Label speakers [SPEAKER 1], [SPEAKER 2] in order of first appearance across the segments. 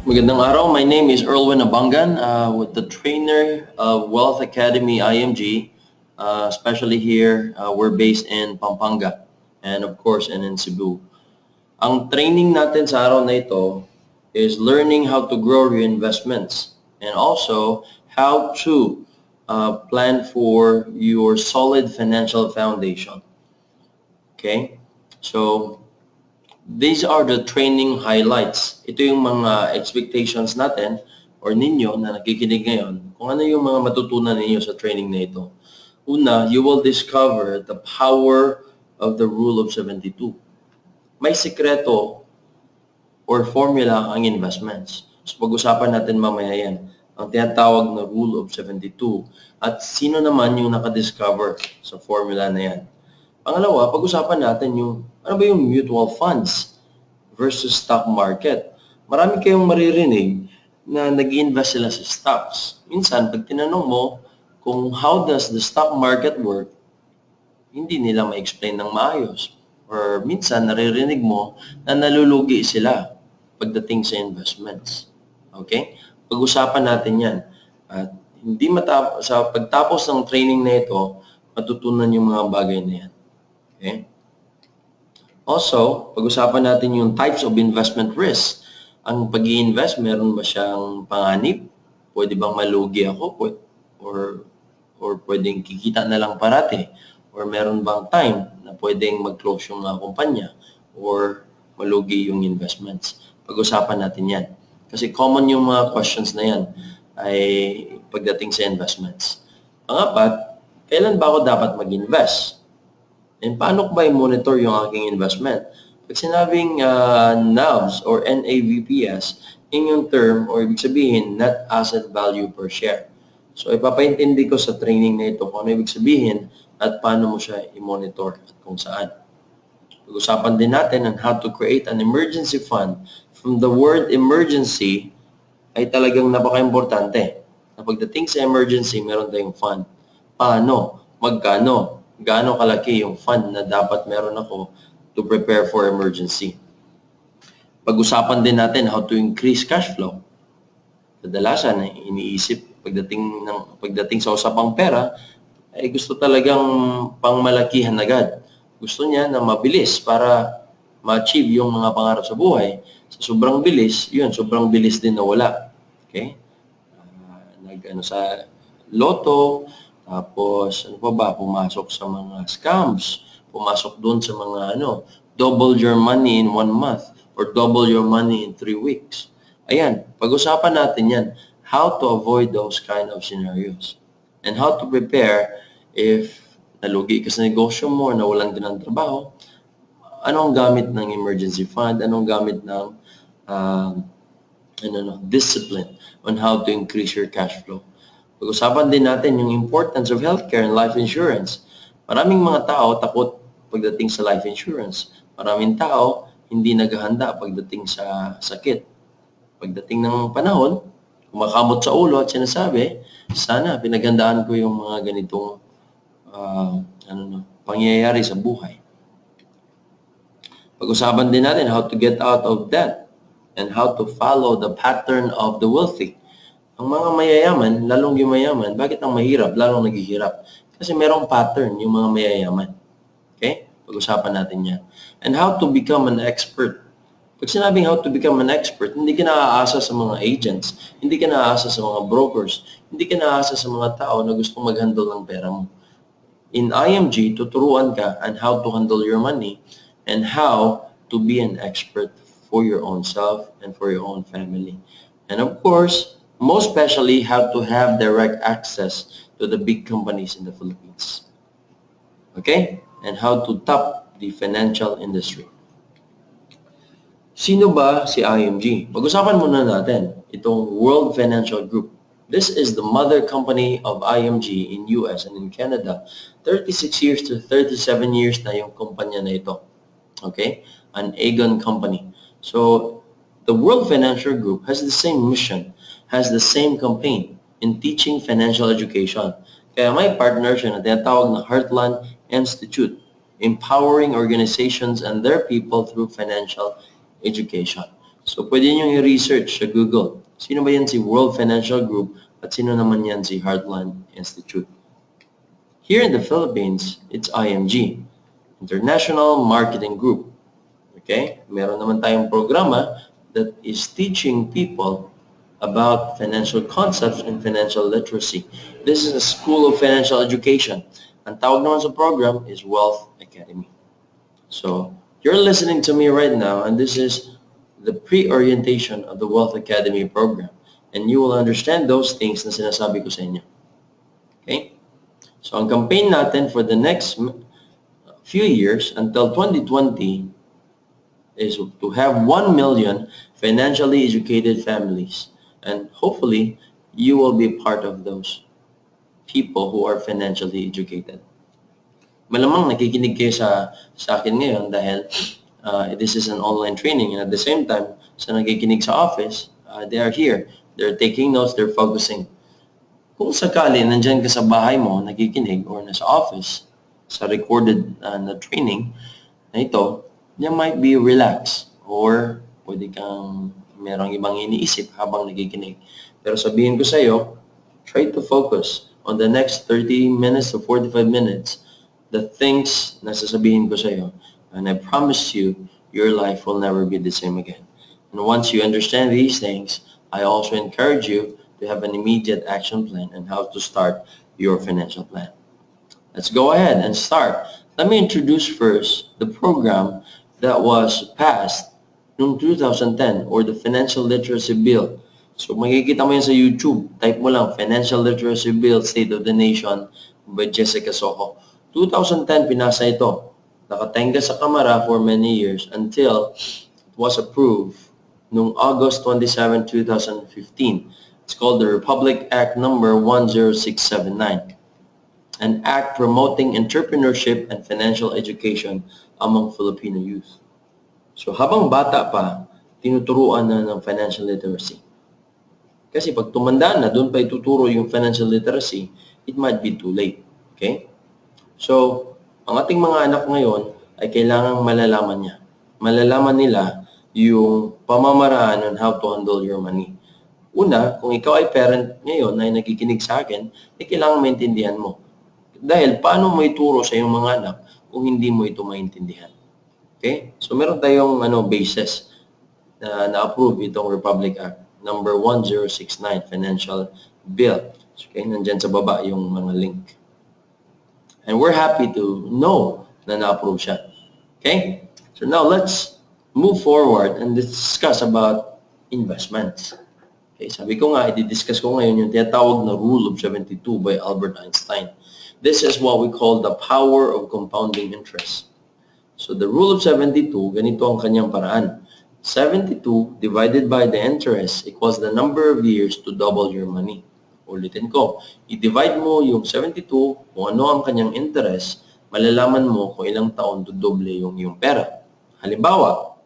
[SPEAKER 1] Magandang araw. My name is Erlwin Abanggan with the trainer of Wealth Academy IMG. Especially here, we're based in Pampanga and of course in Cebu. Ang training natin sa araw na ito is learning how to grow your investments and also how to plan for your solid financial foundation. Okay? So, these are the training highlights. Ito yung mga expectations natin or ninyo na nakikinig ngayon kung ano yung mga matutunan ninyo sa training na ito. Una, you will discover the power of the Rule of 72. May sikreto or formula ang investments. So pag-usapan natin mamaya yan, ang tinatawag na Rule of 72 at sino naman yung nakadiscover sa formula na yan. Pangalawa, pag-usapan natin yung ano ba yung mutual funds versus stock market. Marami kayong maririnig na nag-invest sila sa stocks. Minsan, pag tinanong mo kung how does the stock market work, hindi nila ma-explain ng maayos. Or minsan, naririnig mo na nalulugi sila pagdating sa investments. Okay? Pag-usapan natin yan. At hindi sa pagtapos ng training na ito, matutunan yung mga bagay na yan. Okay? Also, pag-usapan natin yung types of investment risk. Ang pag-i-invest, meron ba siyang panganib? Pwede bang malugi ako? Or pwedeng kikita na lang parati? Or meron bang time na pwedeng mag-close yung kumpanya? Or malugi yung investments? Pag-usapan natin yan. Kasi common yung mga questions na yan ay pagdating sa investments. Pangapat, kailan ba ako dapat mag-invest? And paano ko ba i-monitor yung aking investment? Pag sinabing NAVs or NAVPS, yun yung term or ibig sabihin net asset value per share. So ipapaintindi ko sa training na ito kung ano ibig sabihin at paano mo siya i-monitor at kung saan. Pag-usapan din natin on how to create an emergency fund. From the word emergency ay talagang napaka-importante. Na pagdating sa emergency, meron tayong fund. Paano? Magkano? Gaano kalaki yung fund na dapat meron ako to prepare for emergency. Pag-usapan din natin how to increase cash flow. Kadalasan, iniisip pagdating sa usapang pera, ay gusto talagang pangmalakihan agad. Gusto niya na mabilis para ma-achieve yung mga pangarap sa buhay. Sa sobrang bilis, yun, sobrang bilis din nawala. Okay? Sa loto, tapos, ano pa ba? Pumasok sa mga scams. Pumasok doon sa mga, double your money in 1 month or double your money in 3 weeks. Ayan, pag-usapan natin yan. How to avoid those kind of scenarios. And how to prepare if nalugi ka sa negosyo mo or nawalan ka ng trabaho. Anong gamit ng emergency fund? Anong gamit ng discipline on how to increase your cash flow. Pag-usapan din natin yung importance of healthcare and life insurance. Maraming mga tao takot pagdating sa life insurance. Maraming tao hindi naghahanda pagdating sa sakit. Pagdating ng panahon, kumakamot sa ulo at sinasabi, sana pinaghandaan ko yung mga ganitong pangyayari sa buhay. Pag-usapan din natin how to get out of debt and how to follow the pattern of the wealthy. Ang mga mayayaman, lalong yung mayaman, bakit ang mahirap, lalong naghihirap? Kasi merong pattern yung mga mayayaman. Okay? Pag-usapan natin yan. And how to become an expert. Pag sinabing how to become an expert, hindi ka naaasa sa mga agents, hindi ka naaasa sa mga brokers, hindi ka naaasa sa mga tao na gustong mag-handle ng pera mo. In IMG, tuturuan ka on how to handle your money and how to be an expert for your own self and for your own family. And of course, most especially how to have direct access to the big companies in the Philippines. Okay? And how to top the financial industry. Sino ba si IMG? Pag-usapan muna natin itong World Financial Group. This is the mother company of IMG in US and in Canada. 36 years to 37 years na yung kumpanya na ito. Okay? An Aegon company. So, the World Financial Group has the same mission, has the same campaign in teaching financial education. Kaya may partner siya na tinatawag na Heartland Institute, empowering organizations and their people through financial education. So, pwede nyo i-research sa Google. Sino ba yan si World Financial Group at sino naman yan si Heartland Institute? Here in the Philippines, it's IMG, International Marketing Group. Okay? Meron naman tayong programa that is teaching people about financial concepts and financial literacy. This is a school of financial education. Ang tawag naman sa program is Wealth Academy. So, you're listening to me right now, and this is the pre-orientation of the Wealth Academy program. And you will understand those things na sinasabi ko sa inyo. Okay? So, ang campaign natin for the next few years until 2020 is to have 1 million financially educated families. And hopefully, you will be part of those people who are financially educated. Malamang nakikinig kayo sa akin ngayon dahil this is an online training, and at the same time, sa nakikinig sa office, they are here. They're taking notes, they're focusing. Kung sakali nandyan ka sa bahay mo, nakikinig, or nasa office, sa recorded na training na ito, you might be relaxed, or pwede kang merong ibang iniisip habang nakikinig. Pero sabihin ko sa iyo, try to focus on the next 30 minutes to 45 minutes the things na sasabihin ko sa iyo. And I promise you, your life will never be the same again. And once you understand these things, I also encourage you to have an immediate action plan on how to start your financial plan. Let's go ahead and start. Let me introduce first the program that was passed noong 2010, or the Financial Literacy Bill. So makikita mo yan sa YouTube. Type mo lang, Financial Literacy Bill, State of the Nation by Jessica Soho. 2010, pinasa ito. Nakatenga sa Kamara for many years until it was approved noong August 27, 2015. It's called the Republic Act number 10679, an act promoting entrepreneurship and financial education among Filipino youth. So habang bata pa, tinuturuan na ng financial literacy. Kasi pag tumanda na, doon pa ituturo yung financial literacy, it might be too late. Okay? So, ang ating mga anak ngayon ay kailangang malalaman niya. Malalaman nila yung pamamaraan on how to handle your money. Una, kung ikaw ay parent ngayon na nakikinig sa akin, ay kailangan maintindihan mo. Dahil paano mo ituro sa iyong mga anak kung hindi mo ito maintindihan? Okay? So meron tayong basis na na-approve itong Republic Act number 1069 Financial Bill. Okay, nandyan sa baba yung mga link. And we're happy to know na na-approve siya. Okay? So now let's move forward and discuss about investments. Okay, sabi ko nga, i-discuss ko ngayon yung tinatawag na Rule of 72 by Albert Einstein. This is what we call the power of compounding interest. So the Rule of 72, ganito ang kanyang paraan. 72 divided by the interest equals the number of years to double your money. Ulitin ko, i-divide mo yung 72 kung ano ang kanyang interest, malalaman mo kung ilang taon to doble yung iyong pera. Halimbawa,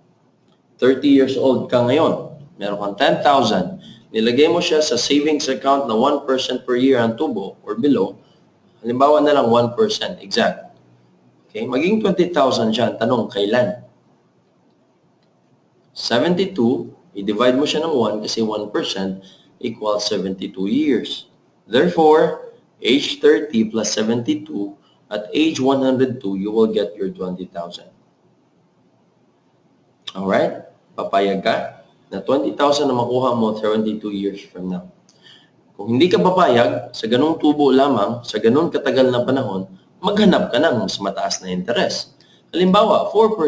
[SPEAKER 1] 30 years old ka ngayon, meron kang 10,000, nilagay mo siya sa savings account na 1% per year ang tubo or below, halimbawa na lang 1% exact. Okay, maging 20,000 siya. Tanong, kailan? 72, i-divide mo siya ng 1 kasi 1% equals 72 years. Therefore, age 30 plus 72, at age 102, you will get your 20,000. Alright? Papayag ka na 20,000 na makuha mo 72 years from now. Kung hindi ka papayag, sa ganung tubo lamang, sa ganun katagal na panahon, maghanap ka ng mas mataas na interest. Halimbawa, 4%.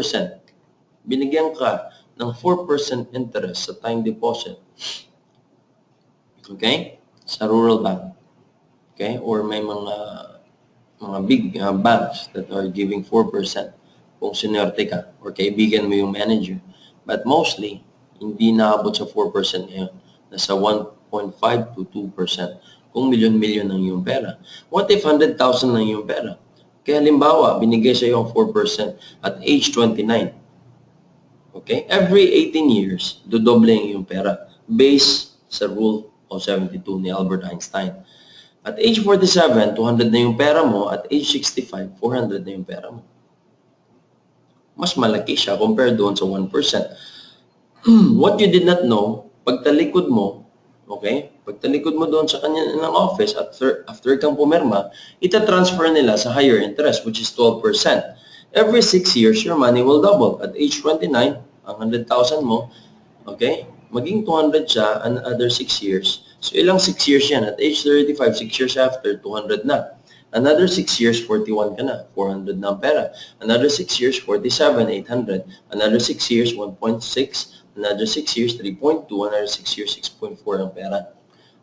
[SPEAKER 1] Binigyan ka ng 4% interest sa time deposit. Okay? Sa rural bank. Okay? Or may mga big banks that are giving 4% kung sinerte ka or kaibigan mo yung manager. But mostly, hindi naabot sa 4% ngayon. Nasa 1.5 to 2% kung milyon-milyon ang iyong pera. What if 100,000 ang iyong pera? Kaya halimbawa, binigay sa iyo ang 4% at age 29. Okay? Every 18 years, dodoble ang iyong pera based sa Rule of 72 ni Albert Einstein. At age 47, 200 na yung pera mo. At age 65, 400 na yung pera mo. Mas malaki siya compared doon sa 1%. What you did not know, pagtalikod mo, okay? Pagtalikod mo doon sa kanya ng office after kang pumirma, ita-transfer nila sa higher interest, which is 12%. Every 6 years, your money will double. At age 29, ang 100,000 mo, okay? Maging 200 siya another 6 years. So ilang 6 years yan? At age 35, 6 years after, 200 na. Another 6 years, 41 ka na. 400 na ang pera. Another 6 years, 47, 800. Another 6 years, 1.6. Another 6 years, 3.2. Another 6 years, 6.4 ang pera.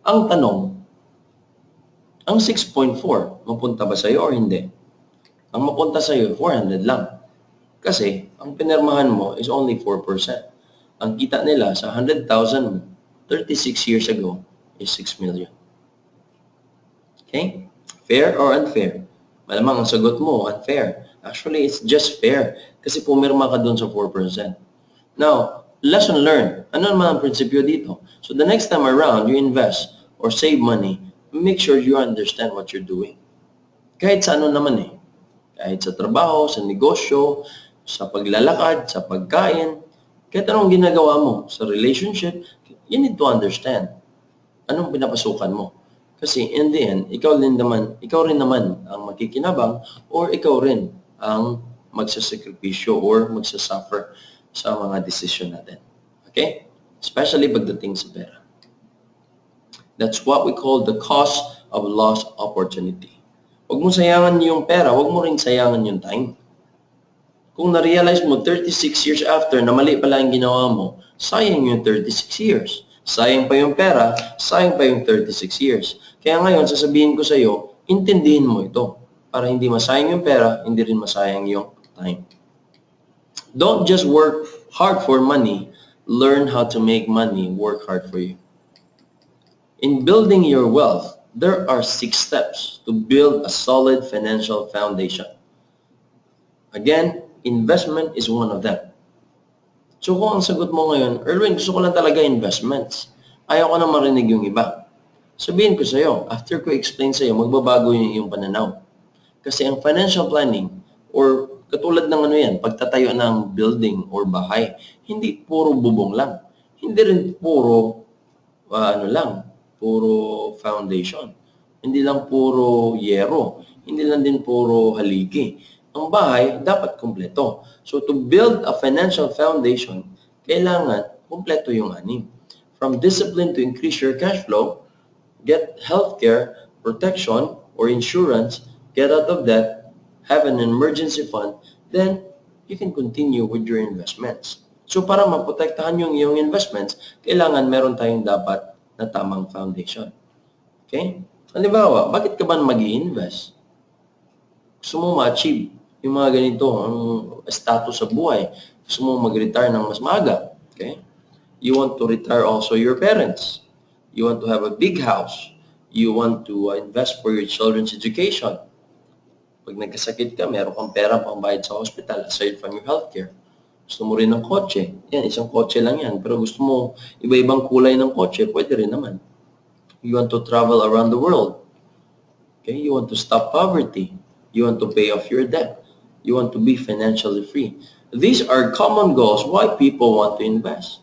[SPEAKER 1] Ang tanong, ang 6.4, mapunta ba sa'yo or hindi? Ang mapunta sa'yo, 400 lang. Kasi, ang pinirmahan mo is only 4%. Ang kita nila sa 100,000 mo, 36 years ago, is 6 million. Okay? Fair or unfair? Malamang ang sagot mo, unfair. Actually, it's just fair kasi pumirma ka doon sa 4%. Now, lesson learned. Ano naman ang prinsipyo dito? So the next time around, you invest or save money, make sure you understand what you're doing. Kahit sa ano naman eh. Kahit sa trabaho, sa negosyo, sa paglalakad, sa pagkain, kahit anong ginagawa mo sa relationship, you need to understand anong pinapasukan mo. Kasi in the end, ikaw rin naman ang makikinabang or ikaw rin ang magsasakripisyo or magsasuffer sa mga desisyon natin. Okay? Especially pagdating sa pera. That's what we call the cost of lost opportunity. Huwag mo sayangan yung pera, huwag mo rin sayangan yung time. Kung na-realize mo 36 years after na mali pala yung ginawa mo, sayang yung 36 years. Sayang pa yung pera, sayang pa yung 36 years. Kaya ngayon, sasabihin ko sa iyo, intindihin mo ito para hindi masayang yung pera, hindi rin masayang yung time. Don't just work hard for money, learn how to make money work hard for you. In building your wealth, there are 6 steps to build a solid financial foundation. Again, investment is one of them. So kung ang sagot mo ngayon, Erlwin, gusto ko lang talaga investments. Ayaw ko na marinig yung iba. Sabihin ko sa iyo, after ko explain sa iyo, magbabago yung iyong pananaw. Kasi ang financial planning, or katulad ng ano yan, pagtatayo ng building or bahay, hindi puro bubong lang. Hindi rin puro, puro foundation. Hindi lang puro yero. Hindi lang din puro haligi. Ang bahay, dapat kumpleto. So to build a financial foundation, kailangan kumpleto yung 6. From discipline to increase your cash flow, get healthcare, protection, or insurance, get out of debt, have an emergency fund, then you can continue with your investments. So para maprotektahan yung iyong investments, kailangan meron tayong dapat na tamang foundation. Okay? Halimbawa, bakit ka ba mag-i-invest? Gusto mo ma-achieve yung mga ganito, ang status sa buhay. Gusto mo mag-retire ng mas maaga. Okay? You want to retire also your parents. You want to have a big house. You want to invest for your children's education. Pag nagkasakit ka, meron kang pera pambayad sa hospital aside from your healthcare. Gusto mo rin ng kotse. Yan, isang kotse lang yan. Pero gusto mo iba-ibang kulay ng kotse, pwede rin naman. You want to travel around the world. Okay? You want to stop poverty. You want to pay off your debt. You want to be financially free. These are common goals why people want to invest.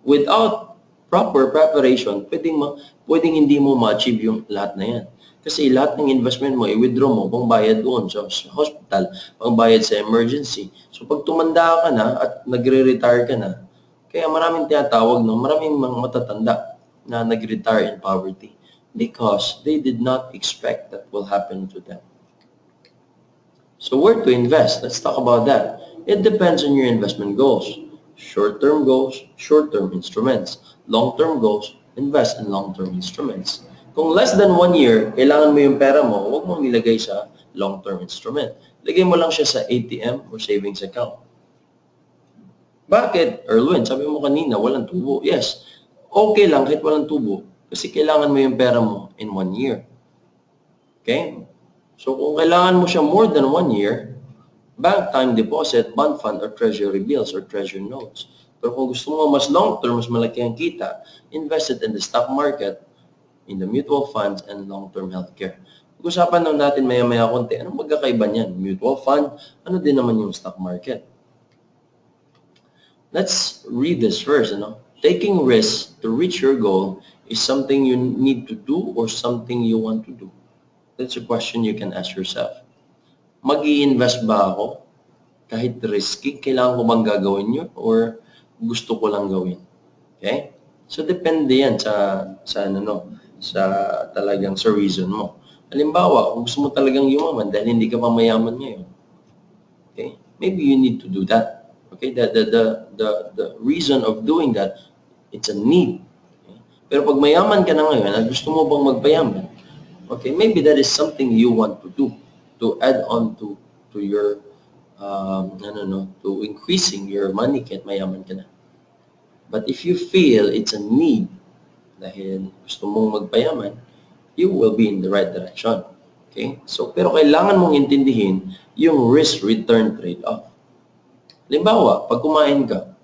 [SPEAKER 1] Without proper preparation, pwedeng hindi mo ma-achieve yung lahat na yan. Kasi lahat ng investment mo, i-withdraw mo, pangbayad doon sa hospital, pangbayad sa emergency. So pag tumanda ka na at nagre-retire ka na, kaya maraming tinatawag, maraming mga matatanda na nag-retire in poverty because they did not expect that will happen to them. So where to invest? Let's talk about that. It depends on your investment goals. Short-term goals, short-term instruments. Long-term goals, invest in long-term instruments. Kung less than 1 year, kailangan mo yung pera mo, huwag mong ilagay sa long-term instrument. Lagay mo lang siya sa ATM or savings account. Bakit, Erlwin? Sabi mo kanina, walang tubo. Yes, okay lang kahit walang tubo kasi kailangan mo yung pera mo in 1 year. Okay? So kung kailangan mo siya more than 1 year, bank time deposit, bond fund, or treasury bills or treasury notes. Pero kung gusto mo mas long-term, mas malaki ang kita, invest it in the stock market, in the mutual funds, and long-term healthcare. Pag-usapan lang natin maya-maya konti, anong magkakaiba niyan? Mutual fund, ano din naman yung stock market? Let's read this first. Taking risks to reach your goal is something you need to do or something you want to do. That's a question you can ask yourself. Mag-i-invest ba ako kahit risky? Kailangan ko bang gagawin yun or gusto ko lang gawin? Okay? So depende yan sa talagang sa reason mo. Halimbawa, kung gusto mo talagang yumaman dahil hindi ka pa mayaman ngayon, okay? Maybe you need to do that. Okay? The reason of doing that, it's a need. Okay? Pero pag mayaman ka na ngayon at gusto mo bang magpayaman, okay, maybe that is something you want to do to add on to your to increasing your money kahit mayaman ka na. But if you feel it's a need dahil gusto mong magpayaman, you will be in the right direction. Okay? So, pero kailangan mong intindihin yung risk-return trade-off. Halimbawa, pag kumain ka,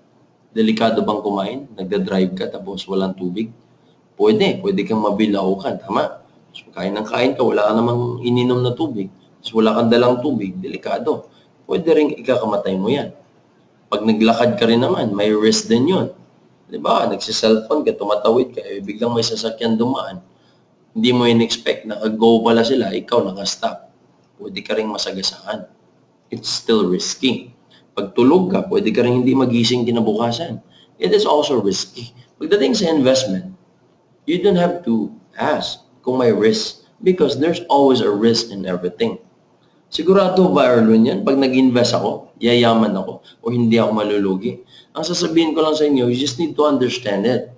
[SPEAKER 1] delikado bang kumain? Nagda-drive ka tapos walang tubig? Pwede kang mabilaw ka, tama? So, kain ka, wala ka namang ininom na tubig. So, wala kang dalang tubig, delikado. Pwede rin ikakamatay mo yan. Pag naglakad ka rin naman, may risk din yun. Diba? Nagsiselfone ka, tumatawid ka, biglang may sasakyan dumaan. Hindi mo in-expect, naka-go pala sila, ikaw naka-stop. Pwede ka rin masagasaan. It's still risky. Pag tulog ka, pwede ka rin hindi magising kinabukasan. It is also risky. Pagdating sa investment, you don't have to ask kung may risk because there's always a risk in everything. Sigurado ba, Erlwin, yan? Pag nag-invest ako, yayaman ako, o hindi ako malulugi? Ang sasabihin ko lang sa inyo, you just need to understand it.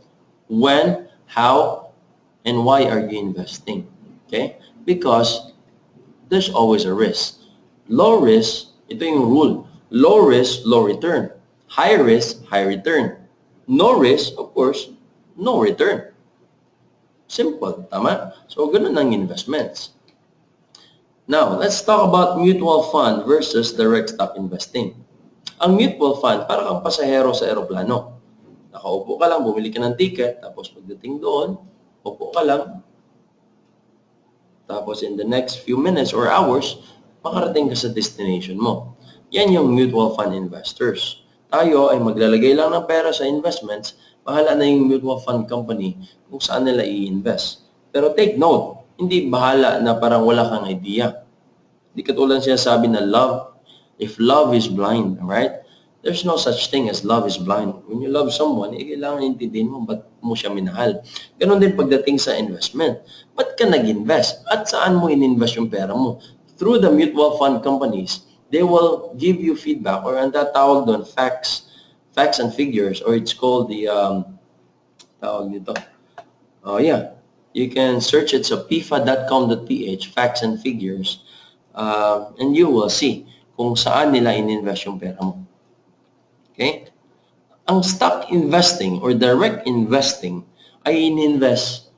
[SPEAKER 1] When, how, and why are you investing? Okay? Because there's always a risk. Low risk, ito yung rule. Low risk, low return. High risk, high return. No risk, of course, no return. Simple, tama? So, ganun ang investments. Now, let's talk about mutual fund versus direct stock investing. Ang mutual fund, para kang pasahero sa eroplano. Nakaupo ka lang, bumili ka ng ticket, tapos pagdating doon, upo ka lang, tapos in the next few minutes or hours, makarating ka sa destination mo. Yan yung mutual fund investors. Tayo ay maglalagay lang ng pera sa investments, bahala na yung mutual fund company kung saan nila i-invest. Pero take note, hindi bahala na parang wala kang idea. Hindi katulad siya sabi na love, if love is blind, right? There's no such thing as love is blind. When you love someone, kailangan intindihin mo ba't mo siya minahal. Ganon din pagdating sa investment. Ba't ka nag-invest? At saan mo in-invest yung pera mo? Through the mutual fund companies, they will give you feedback or ang tatawag doon, facts and figures, or it's called the, tawag nito. Oh yeah. You can search it sa pifa.com.ph, facts and figures, and you will see kung saan nila in-invest yung pera mo. Okay? Ang stock investing or direct investing ay in-invest,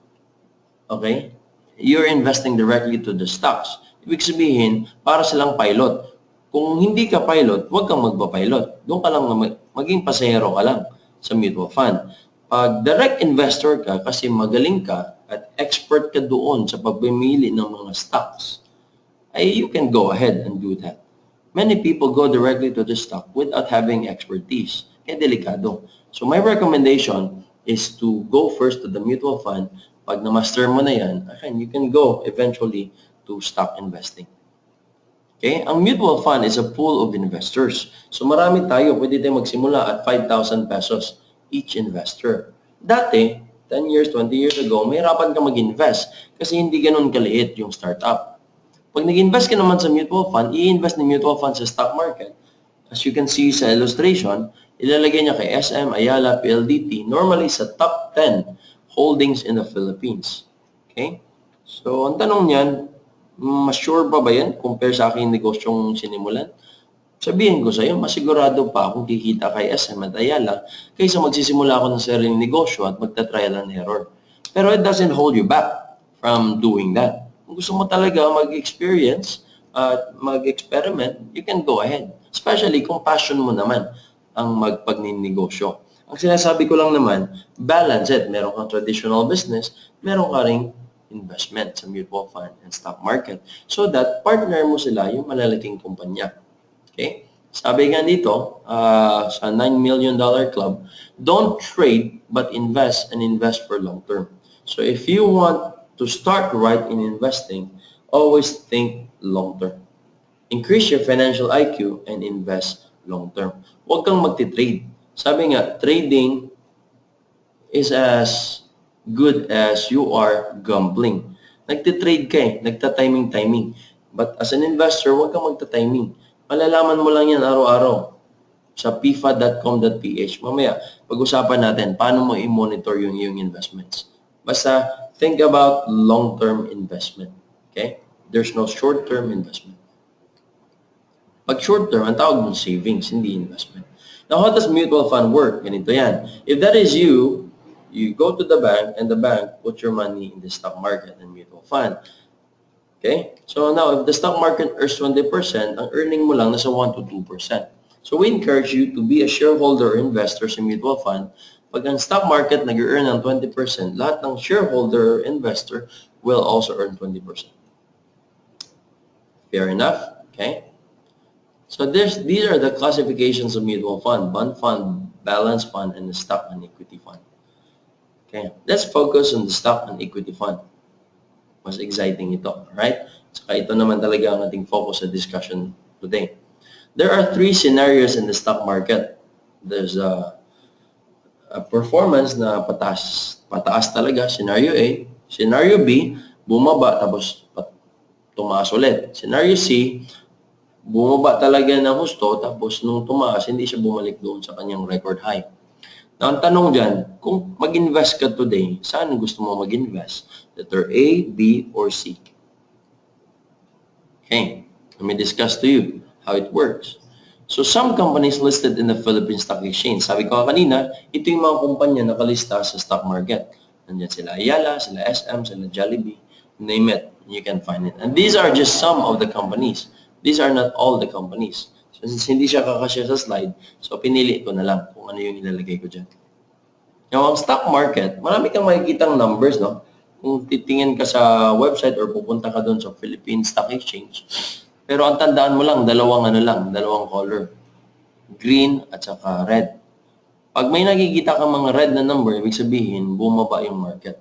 [SPEAKER 1] okay? You're investing directly to the stocks. Ibig sabihin, para silang pilot. Kung hindi ka pilot, huwag kang magpa-pilot. Doon ka lang maging pasahero ka lang sa mutual fund. Pag direct investor ka kasi magaling ka at expert ka doon sa pagpimili ng mga stocks, ay you can go ahead and do that. Many people go directly to the stock without having expertise. Kaya delikado. So my recommendation is to go first to the mutual fund. Pag na-master mo na yan, you can go eventually to stock investing. Okay? Ang mutual fund is a pool of investors. So marami tayo, pwede tayo magsimula at 5,000 pesos each investor. Dati, 10 years, 20 years ago, mahirapan ka mag-invest kasi hindi ganun kaliit yung startup. Pag nag-invest ka naman sa mutual fund, i-invest ng mutual fund sa stock market. As you can see sa illustration, ilalagay niya kay SM, Ayala, PLDT, normally sa top 10 holdings in the Philippines. Okay? So, ang tanong niyan, mas sure ba yan compare sa aking negosyong sinimulan? Sabihin ko sa iyo, masigurado pa akong kikita kay SM at Ayala kaysa magsisimula ako ng sariling negosyo at magta-trial and error. Pero it doesn't hold you back from doing that. Kung gusto mo talaga mag-experience at mag-experiment, you can go ahead. Especially kung passion mo naman ang magpagninegosyo. Ang sinasabi ko lang naman, balance it. Meron kang traditional business, meron ka ring investment sa mutual fund and stock market so that partner mo sila yung malalaking kumpanya. Okay? Sabi nga dito, sa $9 million club, don't trade but invest and invest for long term. So if you want to start right in investing, always think long term. Increase your financial IQ and invest long term. Huwag kang magti-trade. Sabi nga, trading is as good as you are gambling. Nagtitrade ka eh, nagta-timing. But as an investor, huwag kang magta-timing. Malalaman mo lang yan araw-araw sa pifa.com.ph. Mamaya, pag-usapan natin paano mo i-monitor yung investments. Basta, think about long-term investment. Okay? There's no short-term investment. Pag short-term, ang tawag mo savings, hindi investment. Now, how does mutual fund work? Ganito yan. If that is you go to the bank and the bank put your money in the stock market and mutual fund. Okay? So now, if the stock market earns 20%, ang earning mo lang nasa 1 to 2%. So we encourage you to be a shareholder or investor sa mutual fund. Pag ang stock market nag-earn ng 20%, lahat ng shareholder or investor will also earn 20%. Fair enough? Okay? So these are the classifications of mutual fund: bond fund, balance fund, and the stock and equity fund. Okay, let's focus on the stock and equity fund. Mas exciting ito, right? Saka ito naman talaga ang ating focus sa discussion today. There are 3 scenarios in the stock market. There's a performance na pataas talaga, scenario A. Scenario B, bumaba tapos tumaas ulit. Scenario C, bumaba talaga ng husto, tapos nung tumaas, hindi siya bumalik doon sa kanyang record high. Now, ang tanong dyan, kung mag-invest ka today, saan gusto mo mag-invest? Letter A, B, or C? Okay, let me discuss to you how it works. So, some companies listed in the Philippine Stock Exchange. Sabi ko kanina, ito yung mga kumpanya na nakalista sa stock market. Nandiyan sila Ayala, sila SM, sila Jollibee, name it, you can find it. And these are just some of the companies. These are not all the companies. So, since hindi siya kakasya sa slide, so pinili ko na lang kung ano yung ilalagay ko dyan. Now, ang stock market, marami kang makikitang numbers, no? Kung titingin ka sa website or pupunta ka doon sa Philippine Stock Exchange. Pero ang tandaan mo lang, dalawang color. Green at saka red. Pag may nakikita kang mga red na number, ibig sabihin, bumaba yung market.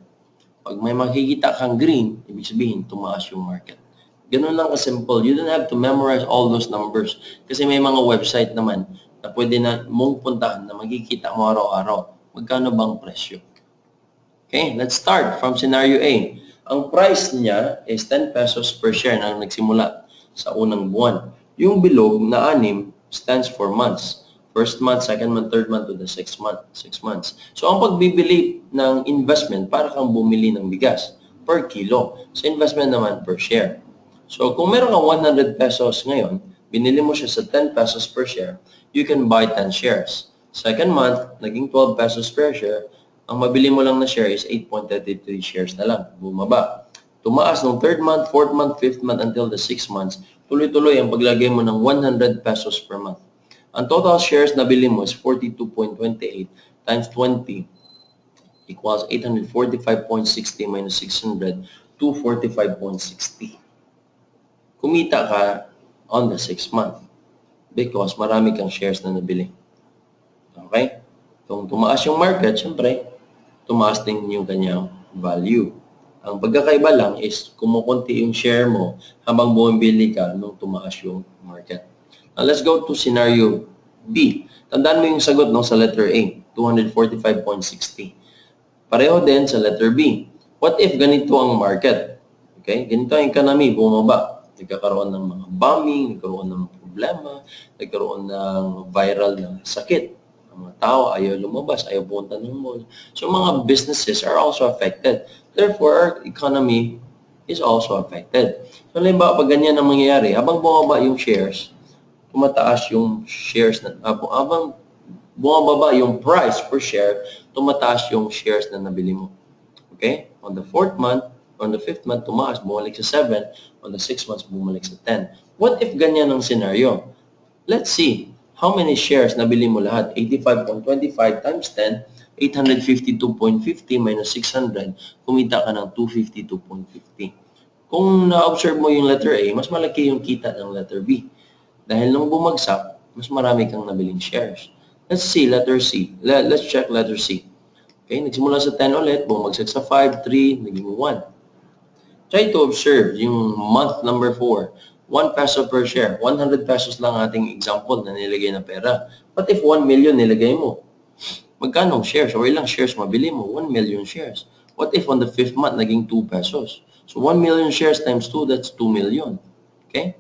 [SPEAKER 1] Pag may makikita kang green, ibig sabihin, tumaas yung market. Ganun lang ka-simple. You don't have to memorize all those numbers. Kasi may mga website naman na pwede na mong puntahan na makikita mo araw-araw. Magkano bang presyo? Okay, let's start from scenario A. Ang price niya is 10 pesos per share na nagsimula sa unang buwan. Yung bilog na 6 stands for months. First month, second month, third month to the 6th month, 6 months. So ang pagbibili ng investment, para kang bumili ng bigas per kilo. Sa investment naman per share. So kung meron kang 100 pesos ngayon, binili mo siya sa 10 pesos per share, you can buy 10 shares. Second month, naging 12 pesos per share, ang mabili mo lang na share is 8.33 shares na lang, bumaba. Tumaas ng third month, fourth month, fifth month until the 6 months, tuloy-tuloy ang paglagay mo ng 100 pesos per month. Ang total shares na bili mo is 42.28 times 20 equals 845.60 minus 600, 245.60. Kumita ka on the 6th month because marami kang shares na nabili. Okay? Kung tumaas yung market, syempre, tumaas din yung kanyang value. Ang pagkakaiba lang is kumukunti yung share mo habang bumibili ka nung tumaas yung market. Now, let's go to scenario B. Tandaan mo yung sagot sa letter A, 245.60. Pareho din sa letter B. What if ganito ang market? Okay? Ganito ang economy, bumaba. Nagkakaroon ng mga bombing, nagkaroon ng problema, nagkaroon ng viral na sakit. Ang mga tao ayaw lumabas, ayaw punta ng mall. So mga businesses are also affected. Therefore, our economy is also affected. So halimbawa, pag ganyan ang mangyayari, habang bumaba yung shares, tumataas yung shares, habang bumababa yung price per share, tumataas yung shares na nabili mo. Okay? On the 4th month, on the 5th month, tumaas, bumalik sa 7. On the 6 months, bumalik sa 10. What if ganyan ang scenario? Let's see. How many shares nabili mo lahat? 85.25 times 10, 852.50 minus 600, kumita ka ng 252.50. Kung na-observe mo yung letter A, mas malaki yung kita ng letter B. Dahil nung bumagsak, mas marami kang nabiling shares. Let's see, letter C. Let's check letter C. Okay, nagsimula sa 10 ulit, bumagsak sa 5, 3, naging 1. Try to observe yung month number 4. 1 peso per share. 100 pesos lang ating example na nilagay na pera. But if 1 million nilagay mo, magkano shares or ilang shares mabili mo? 1 million shares. What if on the 5th month naging 2 pesos? So 1 million shares times 2, that's 2 million. Okay?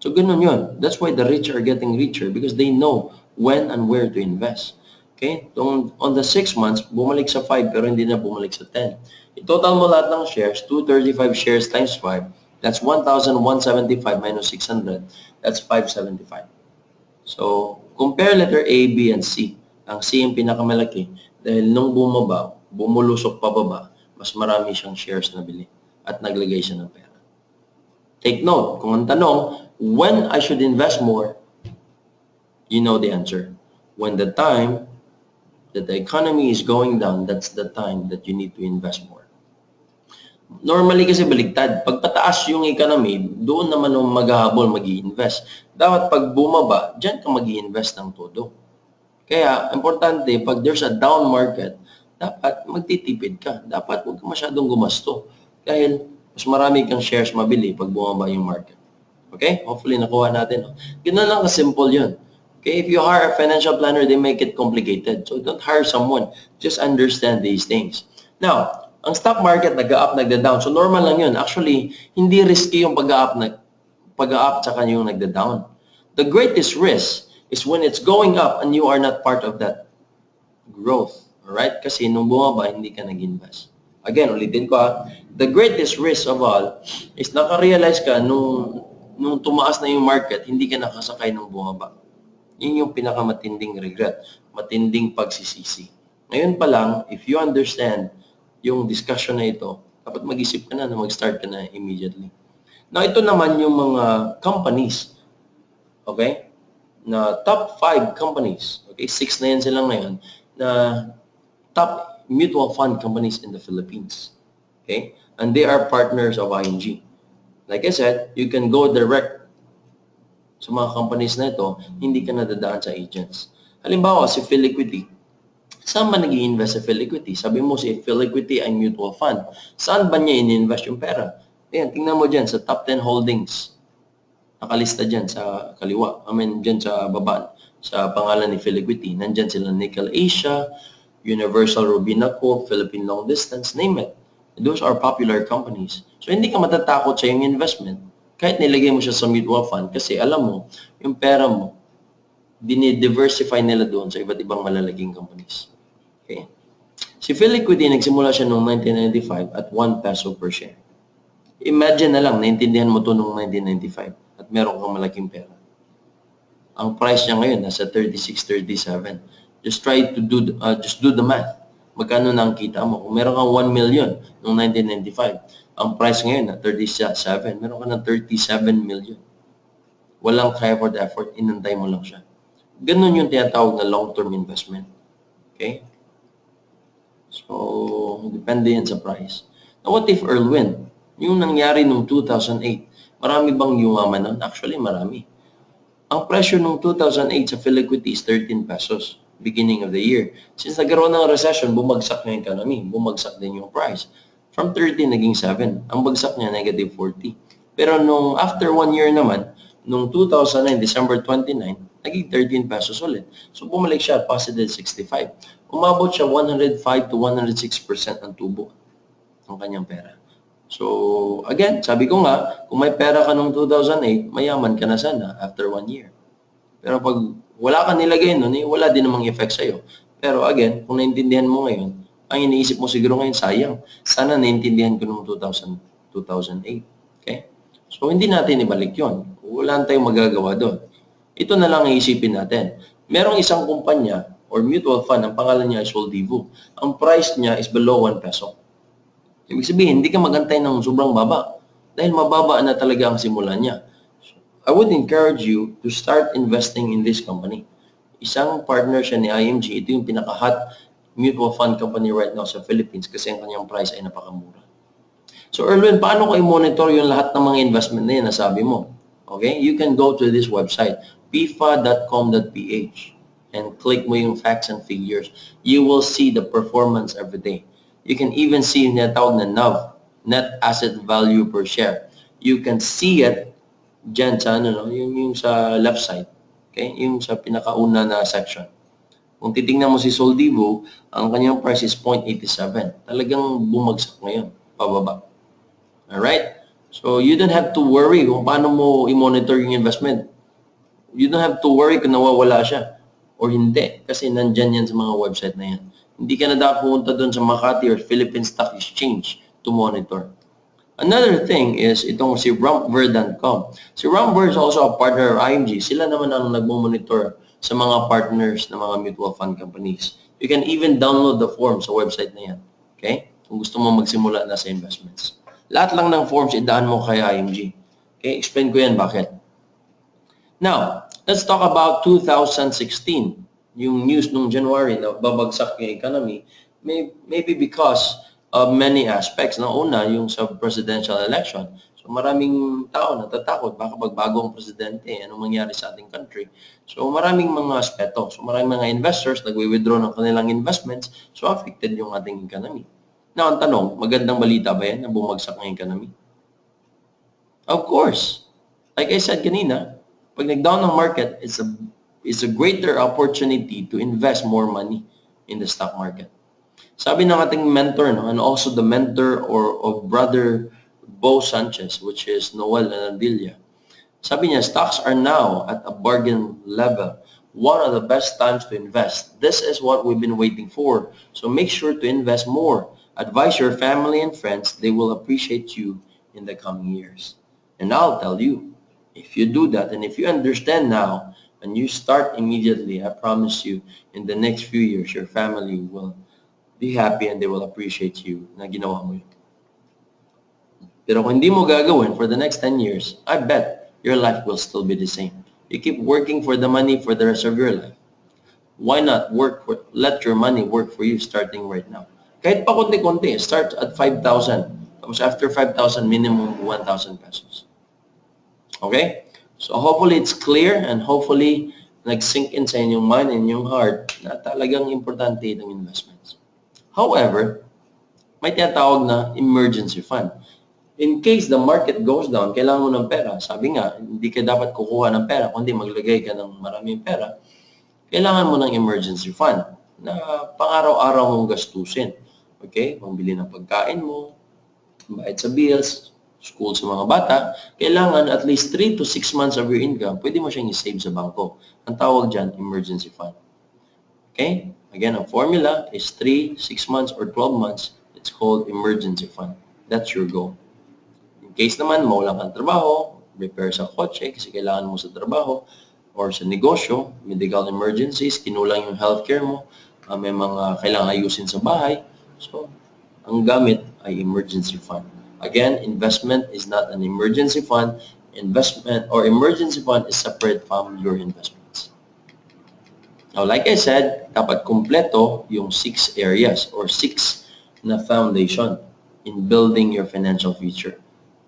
[SPEAKER 1] So ganun yun. That's why the rich are getting richer because they know when and where to invest. Okay? On the 6 months, bumalik sa 5 pero hindi na bumalik sa 10. I-total mo lahat ng shares, 235 shares times 5, that's 1,175 minus 600, that's 575. So, compare letter A, B, and C. Ang C yung pinakamalaki dahil nung bumaba, bumulusok pababa, mas marami siyang shares na bili at naglagay siya ng pera. Take note, kung ang tanong, when I should invest more, you know the answer. When the time that the economy is going down, that's the time that you need to invest more. Normally kasi baligtad. Pag pataas yung economy, doon naman yung maghahabol mag-i-invest. Dapat pag bumaba, dyan ka mag-i-invest ng todo. Kaya, importante, pag there's a down market, dapat magtitipid ka. Dapat huwag ka masyadong gumasto. Dahil mas marami kang shares mabili pag bumaba yung market. Okay? Hopefully, nakuha natin. No? Ganun lang ka-simple yun. Okay? If you hire a financial planner, they make it complicated. So, don't hire someone. Just understand these things. Now, ang stock market nag-up, nagda-down. So normal lang yun. Actually, hindi risky yung pag-up tsaka yung nagda-down. The greatest risk is when it's going up and you are not part of that growth. Alright? Kasi nung bumaba, hindi ka nag-invest. Again, ulitin ko the greatest risk of all is naka-realize ka nung tumaas na yung market, hindi ka nakasakay nung bumaba. Yun yung pinakamatinding regret. Matinding pagsisisi. Ngayon pa lang, if you understand yung discussion na ito, dapat mag-isip ka na mag-start ka na immediately. Now, ito naman yung mga companies, okay, na top 5 companies, okay, 6 na yan sila ngayon, na top mutual fund companies in the Philippines, okay, and they are partners of IMG. Like I said, you can go direct sa mga companies na ito, hindi ka nadadaan sa agents. Halimbawa, si Philiquity. Saan ba nag-i-invest sa Philiquity? Sabi mo si Philiquity ay mutual fund. Saan ba niya in-invest yung pera? Ayan, tingnan mo dyan sa top 10 holdings. Nakalista dyan sa kaliwa. Dyan sa baba, sa pangalan ni Philiquity. Nandyan sila Nickel Asia, Universal Rubinaco, Philippine Long Distance, name it. Those are popular companies. So, hindi ka matatakot sa yung investment. Kahit nilagay mo siya sa mutual fund kasi alam mo, yung pera mo, dinidiversify nila doon sa iba't ibang malalaking companies. Okay. Si Philiquity, nagsimula siya noong 1995 at 1 peso per share. Imagine na lang, naintindihan mo to noong 1995 at meron kang malaking pera. Ang price niya ngayon, nasa 36, 37. Just try to do the math. Magkano na ang kita mo? Kung meron kang 1 million noong 1995, ang price ngayon na 37, meron ka ng 37 million. Walang effort, inantay mo lang siya. Ganun yung tinatawag na long-term investment. Okay? So, depende yan sa price. Now, what if Erlwin? Yung nangyari noong 2008, marami bang yumaman nun? Actually, marami. Ang presyo noong 2008 sa Philiquity is 13 pesos, beginning of the year. Since nagkaroon ng recession, bumagsak na yung economy. Bumagsak din yung price. From 13, naging 7. Ang bagsak niya, negative 40. Pero nung after 1 year naman, noong 2009, December 29, naging 13 pesos ulit. So, bumalik siya, positive 65. Umabot siya 105 to 106% ang tubo ng kanyang pera. So, again, sabi ko nga, kung may pera ka noong 2008, mayaman ka na sana after 1 year. Pero pag wala ka nilagay nun, wala din namang effect sa'yo. Pero again, kung naintindihan mo ngayon, ang iniisip mo siguro ngayon, sayang. Sana naintindihan ko noong 2008. Okay? So, hindi natin ibalik yon. Wala tayong magagawa doon. Ito na lang ang isipin natin. Merong isang kumpanya or mutual fund, ang pangalan niya ay Soldivo. Ang price niya is below 1 peso. Ibig sabihin, hindi ka magantay ng sobrang baba. Dahil mababa na talaga ang simula niya. I would encourage you to start investing in this company. Isang partner siya ni IMG. Ito yung pinaka-hot mutual fund company right now sa Philippines kasi ang kanyang price ay napakamura. So, Erlwin, paano ko i-monitor yung lahat ng mga investment na yan na sabi mo? Okay? You can go to this website, pifa.com.ph and click mo yung facts and figures. You will see the performance every day. You can even see yung natawag na NAV, Net Asset Value Per Share. You can see it dyan sa, yung sa left side. Okay? Yung sa pinakauna na section. Kung titingnan mo si Soldivo, ang kanyang price is 0.87. Talagang bumagsak ngayon, pababa. Alright? So, you don't have to worry kung paano mo i-monitor yung investment. You don't have to worry kung nawawala siya or hindi. Kasi nandyan yan sa mga website na yan. Hindi ka na dapat pumunta doon sa Makati or Philippine Stock Exchange to monitor. Another thing is itong si Rumpver.com. Si Rumpver is also a partner of IMG. Sila naman ang nagmo-monitor sa mga partners ng mga mutual fund companies. You can even download the form sa website na yan. Okay? Kung gusto mo magsimula na sa investments. Lahat lang ng forms idaan mo kay IMG. Okay? Explain ko yan bakit. Now, let's talk about 2016. Yung news nung January na babagsak yung economy, maybe because of many aspects. Na una, yung sa presidential election. So maraming tao natatakot, baka pagbago ang presidente, anong mangyari sa ating country. So maraming mga aspeto. So maraming mga investors nagwi-withdraw ng kanilang investments, so affected yung ating economy. Now, ang tanong, magandang balita ba yan na bumagsak ang economy? Of course. Like I said kanina, pag nag-down ang market, it's a greater opportunity to invest more money in the stock market. Sabi ng ating mentor, and also the mentor of brother Bo Sanchez, which is Noel Anadilla, sabi niya, stocks are now at a bargain level. One of the best times to invest. This is what we've been waiting for. So make sure to invest more. Advise your family and friends. They will appreciate you in the coming years. And I'll tell you, if you do that, and if you understand now, and you start immediately, I promise you, in the next few years, your family will be happy and they will appreciate you na ginawa mo yun. Pero kung hindi mo gagawin for the next 10 years, I bet your life will still be the same. You keep working for the money for the rest of your life. Why not let your money work for you starting right now? Kahit pa konti-konti, start at 5,000. Tapos after 5,000, minimum 1,000 pesos. Okay? So hopefully it's clear and hopefully nag-sink in sa inyong mind and inyong heart na talagang importante itong investments. However, may tinatawag na emergency fund. In case the market goes down, kailangan mo ng pera. Sabi nga, hindi ka dapat kukuha ng pera, kundi maglagay ka ng maraming pera. Kailangan mo ng emergency fund na pang-araw-araw mong gastusin. Okay? Pambili ng pagkain mo, bayad sa bills, school sa mga bata, kailangan at least 3 to 6 months of your income, pwede mo siyang i-save sa bangko. Ang tawag dyan, emergency fund. Okay? Again, ang formula is 3, 6 months, or 12 months. It's called emergency fund. That's your goal. In case naman, mawalan kang trabaho, repair sa kotse kasi kailangan mo sa trabaho, or sa negosyo, medical emergencies, kinulang yung healthcare mo, may mga kailangan ayusin sa bahay. So, ang gamit ay emergency fund. Again, investment is not an emergency fund. Investment or emergency fund is separate from your investments. Now, like I said, dapat kumpleto yung 6 areas or 6 na foundation in building your financial future.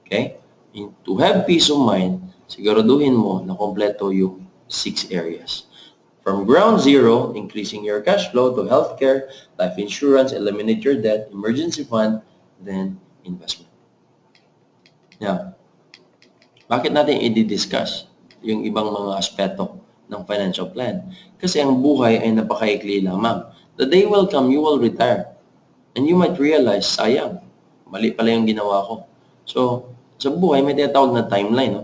[SPEAKER 1] Okay? To have peace of mind, siguraduhin mo na kumpleto yung 6 areas. From ground zero, increasing your cash flow, to healthcare, life insurance, eliminate your debt, emergency fund, then investment. Now, bakit natin i-discuss yung ibang mga aspeto ng financial plan? Kasi ang buhay ay napakaikli lamang. The day will come, you will retire. And you might realize, sayang, mali pala yung ginawa ko. So, sa buhay, may tinatawag na timeline. No?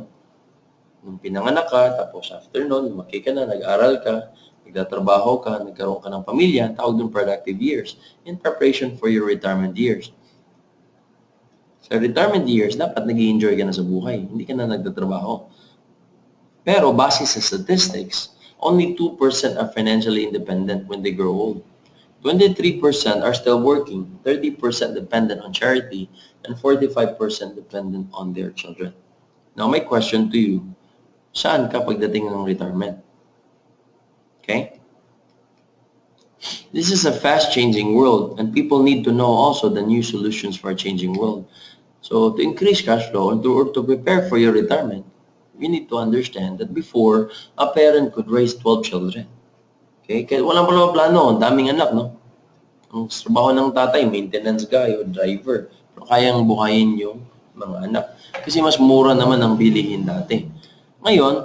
[SPEAKER 1] Nung pinanganak ka, tapos after nun, lumaki ka na, nag-aral ka, nagtatrabaho ka, nagkaroon ka ng pamilya, tawag ng productive years in preparation for your retirement years. Sa retirement years, dapat nag-i-enjoy ka na sa buhay. Hindi ka na nagtatrabaho. Pero base sa statistics, only 2% are financially independent when they grow old. 23% are still working, 30% dependent on charity, and 45% dependent on their children. Now, my question to you, saan ka pagdating ng retirement? Okay? This is a fast-changing world, and people need to know also the new solutions for a changing world. So, to increase cash flow and to prepare for your retirement, you need to understand that before, a parent could raise 12 children. Okay? Kaya walang plano, daming anak, no? Ang trabaho ng tatay, maintenance guy o driver. Pero kayang buhayin yung mga anak. Kasi mas mura naman ang bilihin dati. Ngayon,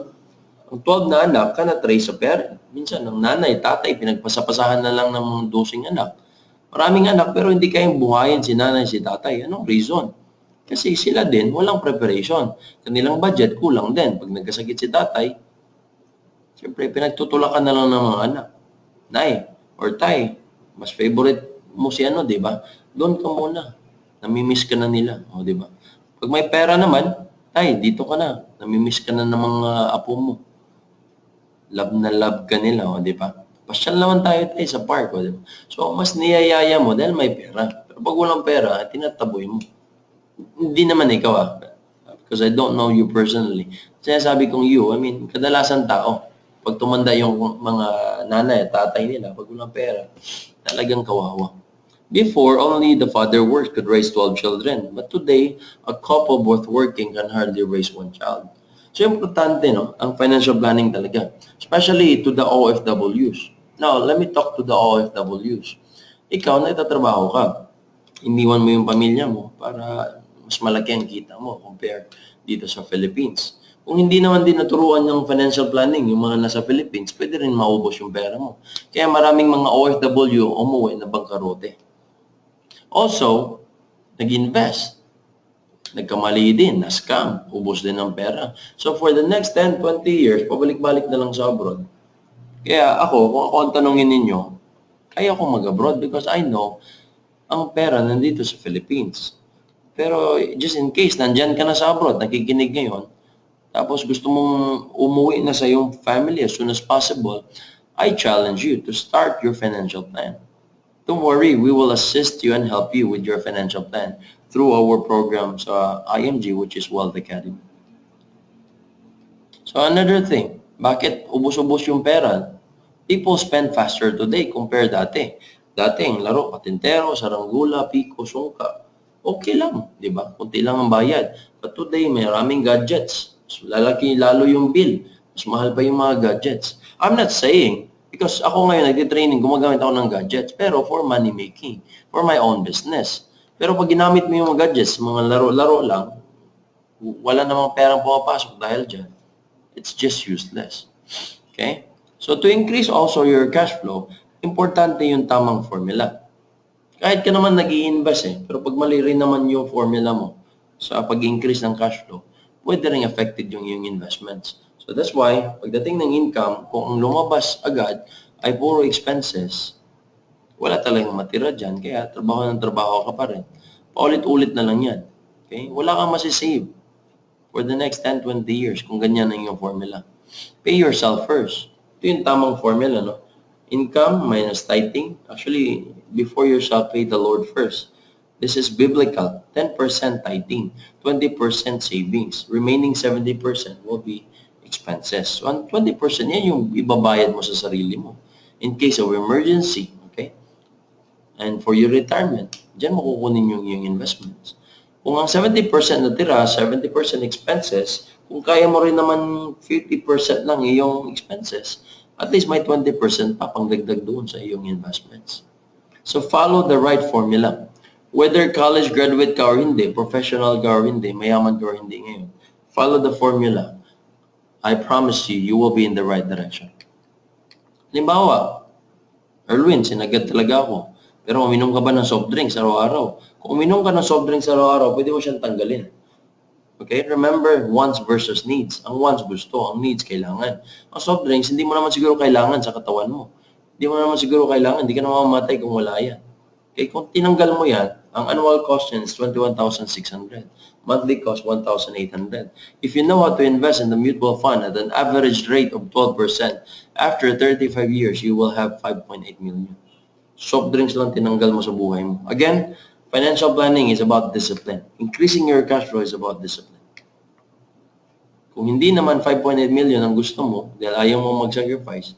[SPEAKER 1] ang 12 na anak, cannot raise a parent. Minsan, ang nanay, tatay, pinagpasapasahan na lang ng mga dosing anak. Maraming anak, pero hindi kayang buhayin si nanay, si tatay. Anong reason? Kasi sila din, walang preparation. Kanilang budget, kulang din. Pag nagkasakit si tatay, siyempre, pinagtutulakan na lang ng mga anak. Nay, or tay, mas favorite mo si ano, di ba? Doon ka muna. Namimiss ka na nila, o di ba? Pag may pera naman, tay, dito ka na. Namimiss ka na ng mga apo mo. Love na love ka nila, o di ba? Pasyal naman tayo sa park, o di ba? So, mas niyayaya mo dahil may pera. Pero pag walang pera, tinataboy mo. Hindi naman ikaw because I don't know you personally. Sinasabi kong you, I mean, kadalasan tao. Pag tumanda yung mga nanay, tatay nila, pag walang pera, talagang kawawa. Before, only the father worked could raise 12 children. But today, a couple both working can hardly raise one child. So, importante, no? Ang financial planning talaga. Especially to the OFWs. Now, let me talk to the OFWs. Ikaw, nagtatrabaho ka. Iniwan mo yung pamilya mo para mas malaki ang kita mo compare dito sa Philippines. Kung hindi naman din naturuan ng financial planning yung mga nasa Philippines, pwede rin maubos yung pera mo. Kaya maraming mga OFW umuwi na bangkarote. Also, nag-invest. Nagkamali din, na-scam, ubos din ng pera. So for the next 10, 20 years, pabalik-balik na lang sa abroad. Kaya ako, kung ako ang tanongin ninyo, kaya ko mag-abroad because I know ang pera nandito sa Philippines. Pero just in case, nandyan ka na sa abroad, nakikinig ngayon, tapos gusto mong umuwi na sa iyong family as soon as possible, I challenge you to start your financial plan. Don't worry, we will assist you and help you with your financial plan through our program sa IMG, which is Wealth Academy. So another thing, bakit ubos-ubos yung pera? People spend faster today compared dati. Dati ang laro, patintero, saranggula, piko, sungka. Okay lang, di ba? Kunti lang ang bayad. But today, may maraming gadgets. Mas lalaki lalo yung bill. Mas mahal pa yung mga gadgets. I'm not saying, because ako ngayon nagtitraining, gumagamit ako ng gadgets, pero for money making, for my own business. Pero pag ginamit mo yung mga gadgets, mga laro-laro lang, wala namang perang pumapasok dahil dyan. It's just useless. Okay? So to increase also your cash flow, importante yung tamang formula. Kahit ka naman nag-i-invest pero pag mali rin naman yung formula mo sa pag-increase ng cash flow, pwede rin affected yung investments. So that's why, pagdating ng income, kung ang lumabas agad ay puro expenses, wala talagang matira dyan, kaya trabaho ng trabaho ka pa rin. Paulit-ulit na lang yan. Okay? Wala kang masisave for the next 10, 20 years kung ganyan ang yung formula. Pay yourself first. Ito yung tamang formula, no? Income minus tithing. Actually, before yourself, pay the Lord first. This is biblical. 10% tithing, 20% savings. Remaining 70% will be expenses. So, 20% yan yung ibabayad mo sa sarili mo in case of emergency. Okay? And for your retirement, dyan mo kukunin yung investments. Kung ang 70% natira, 70% expenses, kung kaya mo rin naman 50% lang iyong expenses, at least may 20% pa pangdagdag doon sa iyong investments. So follow the right formula. Whether college graduate ka or hindi, professional ka or hindi, mayaman ka or hindi ngayon, follow the formula. I promise you, you will be in the right direction. Halimbawa, Erlwin, sinagat talaga ako. Pero uminom ka ba ng soft drinks araw-araw? Kung uminom ka ng soft drinks araw-araw, pwede mo siyang tanggalin. Okay? Remember, wants versus needs. Ang wants gusto, ang needs kailangan. Ang soft drinks, hindi mo naman siguro kailangan sa katawan mo. Hindi mo naman siguro kailangan, hindi ka naman mamatay kung wala yan. Okay? Kung tinanggal mo yan, ang annual cost yan is 21,600. Monthly cost, 1,800. If you know how to invest in the mutual fund at an average rate of 12%, after 35 years, you will have 5.8 million. Soft drinks lang tinanggal mo sa buhay mo. Again, financial planning is about discipline. Increasing your cash flow is about discipline. Kung hindi naman 5.8 million ang gusto mo, dahil ayaw mo mag-sacrifice,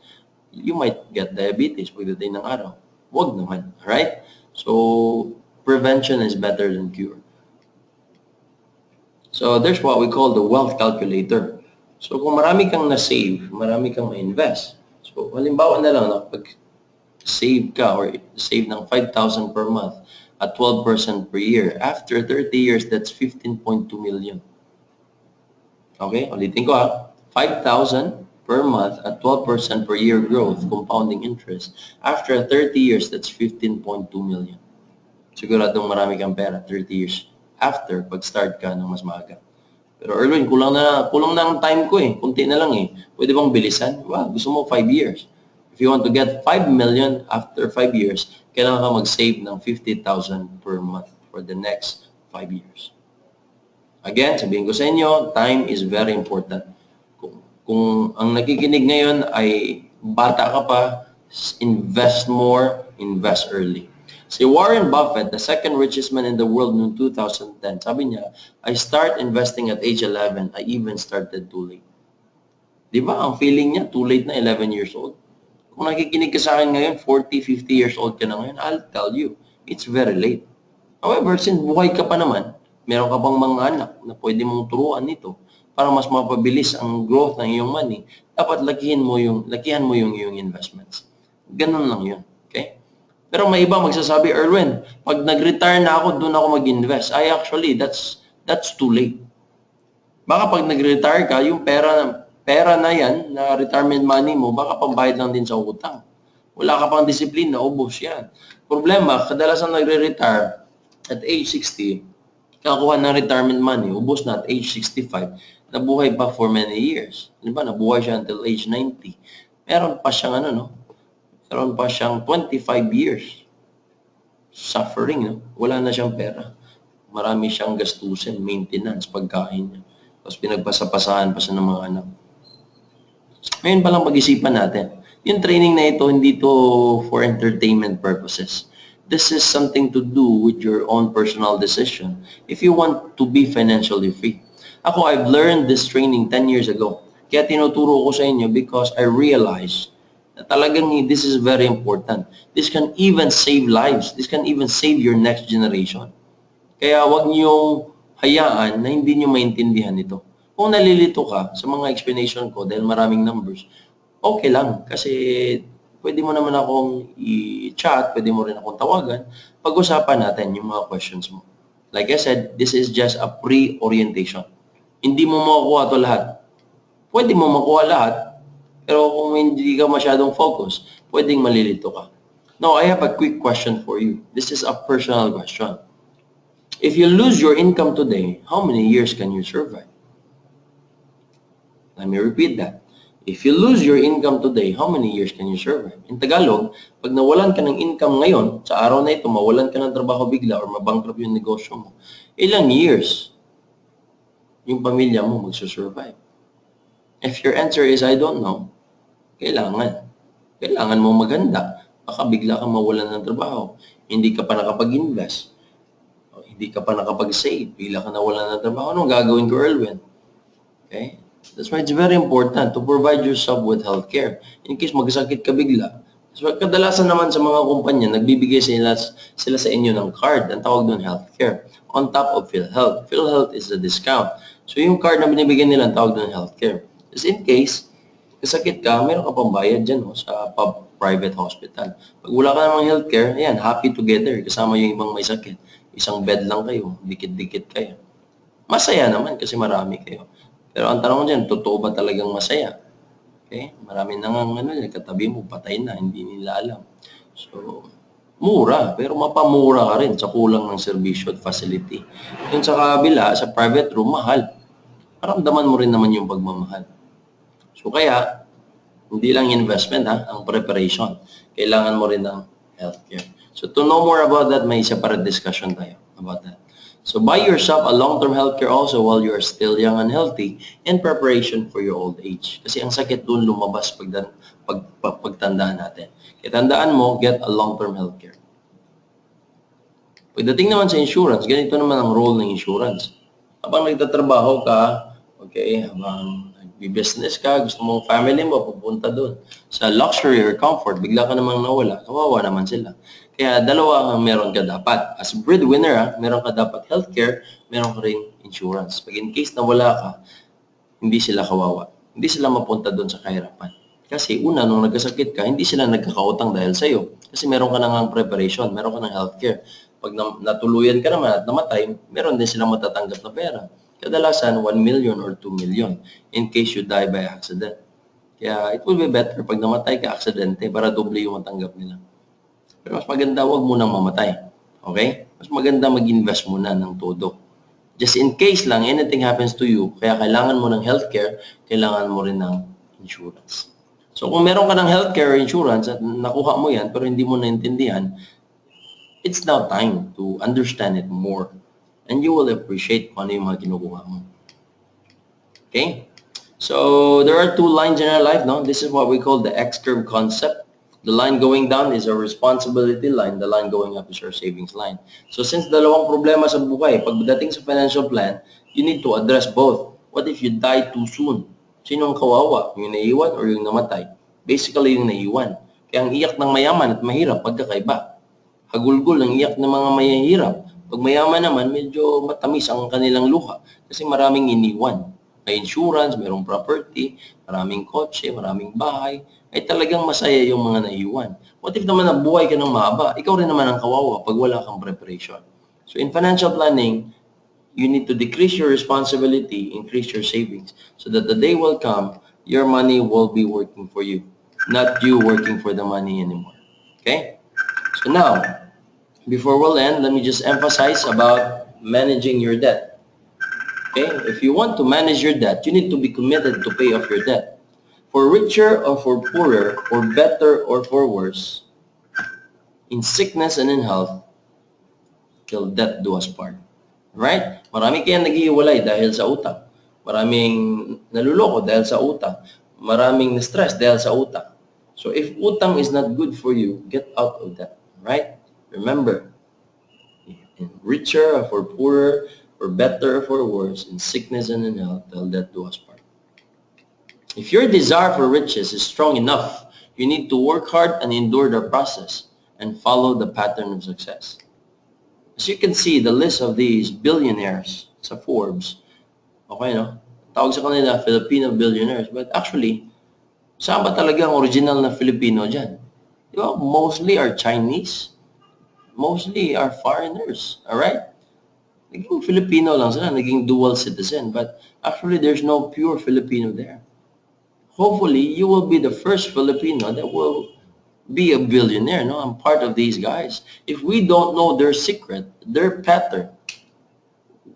[SPEAKER 1] you might get diabetes pagdating ng araw. Huwag naman. Alright? So, prevention is better than cure. So, there's what we call the wealth calculator. So kung marami kang na-save, marami kang ma-invest. So halimbawa na lang, save ka or save ng 5,000 per month at 12% per year. After 30 years, that's 15.2 million. Okay, ulitin ko 5,000 per month at 12% per year growth, compounding interest. After 30 years, that's 15.2 million. Siguradong marami kang pera 30 years after pag-start ka ng mas maaga. Pero Erwin, kulang na ang time ko Kunti na lang Pwede bang bilisan? Wow, gusto mo 5 years. If you want to get 5 million after 5 years, kailangan ka mag-save ng 50,000 per month for the next 5 years. Again, sabihin ko sa inyo, time is very important. Kung ang nakikinig ngayon ay bata ka pa, invest more, invest early. Si Warren Buffett, the second richest man in the world noong 2010, sabi niya, I start investing at age 11. I even started too late. Di ba? Ang feeling niya, too late na 11 years old. Kung nakikinig ka sa akin ngayon, 40, 50 years old ka na ngayon, I'll tell you, it's very late. However, since buhay ka pa naman, meron ka pang mga anak na pwede mong turuan nito para mas mapabilis ang growth ng iyong money, dapat lakihan mo yung iyong investments. Ganun lang yun. Okay? Pero may iba magsasabi, Erwin, pag nag-retire na ako, doon ako mag-invest. Actually, that's too late. Baka pag nag-retire ka, yung pera na yan, na retirement money mo, baka pambayad lang din sa utang. Wala ka pang disiplina, ubos yan. Problema, kadalasan nagre-retire at age 60, kakuha ng retirement money, ubos na at age 65, nabuhay pa for many years. Diba? Nabuhay siya until age 90. Meron pa siyang meron pa siyang 25 years suffering. Wala na siyang pera. Marami siyang gastusin, maintenance, pagkain niya. Tapos pinagpasapasahan pa siya ng mga anak. Ngayon pa lang pag-isipan natin. Yung training na ito, hindi to for entertainment purposes. This is something to do with your own personal decision if you want to be financially free. Ako, I've learned this training 10 years ago. Kaya tinuturo ko sa inyo because I realized na talagang this is very important. This can even save lives. This can even save your next generation. Kaya wag niyong hayaan na hindi niyo maintindihan ito. Kung nalilito ka sa mga explanation ko dahil maraming numbers, okay lang. Kasi pwede mo naman akong i-chat, pwede mo rin akong tawagan, pag-usapan natin yung mga questions mo. Like I said, this is just a pre-orientation. Hindi mo makukuha ito lahat. Pwede mo makuha lahat, pero kung hindi ka masyadong focus, pwedeng malilito ka. Now, I have a quick question for you. This is a personal question. If you lose your income today, how many years can you survive? Let me repeat that. If you lose your income today, how many years can you survive? In Tagalog, pag nawalan ka ng income ngayon, sa araw na ito, mawalan ka ng trabaho bigla or mabankrupt yung negosyo mo, ilang years yung pamilya mo magsusurvive? If your answer is, I don't know, kailangan mo maghanda. Baka bigla kang mawalan ng trabaho. Hindi ka pa nakapag-invest. Hindi ka pa nakapag-save. Bigla ka nawalan ng trabaho. Anong gagawin ko, Erlwin? Okay? That's why it's very important to provide yourself with healthcare. In case magsakit ka bigla. So, kadalasan naman sa mga kumpanya, nagbibigay sila sa inyo ng card. Ang tawag doon, healthcare. On top of PhilHealth. PhilHealth is the discount. So, yung card na binibigyan nila, ang tawag doon, healthcare. Just in case, kasakit ka, meron ka pang bayad dyan sa private hospital. Pag wala ka namang healthcare, ayan, happy together. Kasama yung ibang may sakit. Isang bed lang kayo, dikit-dikit kayo. Masaya naman kasi marami kayo. Pero ang tanong dyan, totoo ba talagang masaya? Okay? Marami nang katabi mo, patay na, hindi nila alam. So, mura, pero mapamura ka rin sa kulang ng serbisyo at facility. Yung sa kabila, sa private room, mahal. Maramdaman mo rin naman yung pagmamahal. So, kaya, hindi lang investment, ang preparation. Kailangan mo rin ng healthcare. So, to know more about that, may separate discussion tayo about that. So, buy yourself a long-term healthcare also while you are still young and healthy in preparation for your old age. Kasi ang sakit doon lumabas pagtandaan natin. Kaya tandaan mo, get a long-term healthcare. Pagdating naman sa insurance, ganito naman ang role ng insurance. Habang nagtatrabaho ka, okay, habang nag-business ka, gusto mong family mo, pupunta doon. Sa luxury or comfort, bigla ka namang nawala, kawawa naman sila. Kaya dalawa ang meron ka dapat. As breadwinner, meron ka dapat healthcare, meron ka rin insurance. Pag in case nawala ka, hindi sila kawawa. Hindi sila mapunta doon sa kahirapan. Kasi una, nung nagkasakit ka, hindi sila nagkakautang dahil sa'yo. Kasi meron ka nang preparation, meron ka ng healthcare. Pag natuluyan ka naman at namatay, meron din silang matatanggap na pera. Kadalasan, 1 million or 2 million in case you die by accident. Kaya it will be better pag namatay ka aksidente para doble yung matanggap nila. Pero mas maganda, huwag munang mamatay. Okay? Mas maganda mag-invest muna ng todo. Just in case lang, anything happens to you, kaya kailangan mo ng healthcare, kailangan mo rin ng insurance. So kung meron ka ng healthcare or insurance at nakuha mo yan pero hindi mo naintindihan, it's now time to understand it more. And you will appreciate kung ano yung mga kinukuha mo. Okay? So there are two lines in our life, no? This is what we call the X-curve concept. The line going down is our responsibility line. The line going up is our savings line. So since dalawang problema sa buhay, pagdating sa financial plan, you need to address both. What if you die too soon? Sino ang kawawa? Yung naiwan or yung namatay? Basically, yung naiwan. Kaya ang iyak ng mayaman at mahirap, pagkakaiba. Hagulgul ang iyak ng mga mahihirap. Pag mayaman naman, medyo matamis ang kanilang luha kasi maraming iniwan. May insurance, mayroong property, maraming kotse, maraming bahay, ay talagang masaya yung mga naiwan. What if naman nabuhay ka ng mahaba? Ikaw rin naman ang kawawa pag wala kang preparation. So in financial planning, you need to decrease your responsibility, increase your savings, so that the day will come, your money will be working for you, not you working for the money anymore. Okay? So now, before we'll end, let me just emphasize about managing your debt. Okay? If you want to manage your debt, you need to be committed to pay off your debt. For richer or for poorer, for better or for worse, in sickness and in health, till death do us part. Right? Marami kayang naghihiwalay dahil sa utang. Maraming naluloko dahil sa utang. Maraming na-stress dahil sa utang. So if utang is not good for you, get out of that. Right? Remember, in richer or for poorer, for better or for worse, in sickness and in health, till death do us part. If your desire for riches is strong enough, you need to work hard and endure the process and follow the pattern of success. As you can see, the list of these billionaires sa Forbes, okay, no? Tawag sa kanila Filipino billionaires, but actually, saan ba talaga ang original na Filipino dyan? Di ba? Mostly are Chinese, mostly are foreigners, alright? Naging Filipino lang sila, naging dual citizen, but actually there's no pure Filipino there. Hopefully, you will be the first Filipino that will be a billionaire, no? I'm part of these guys. If we don't know their secret, their pattern,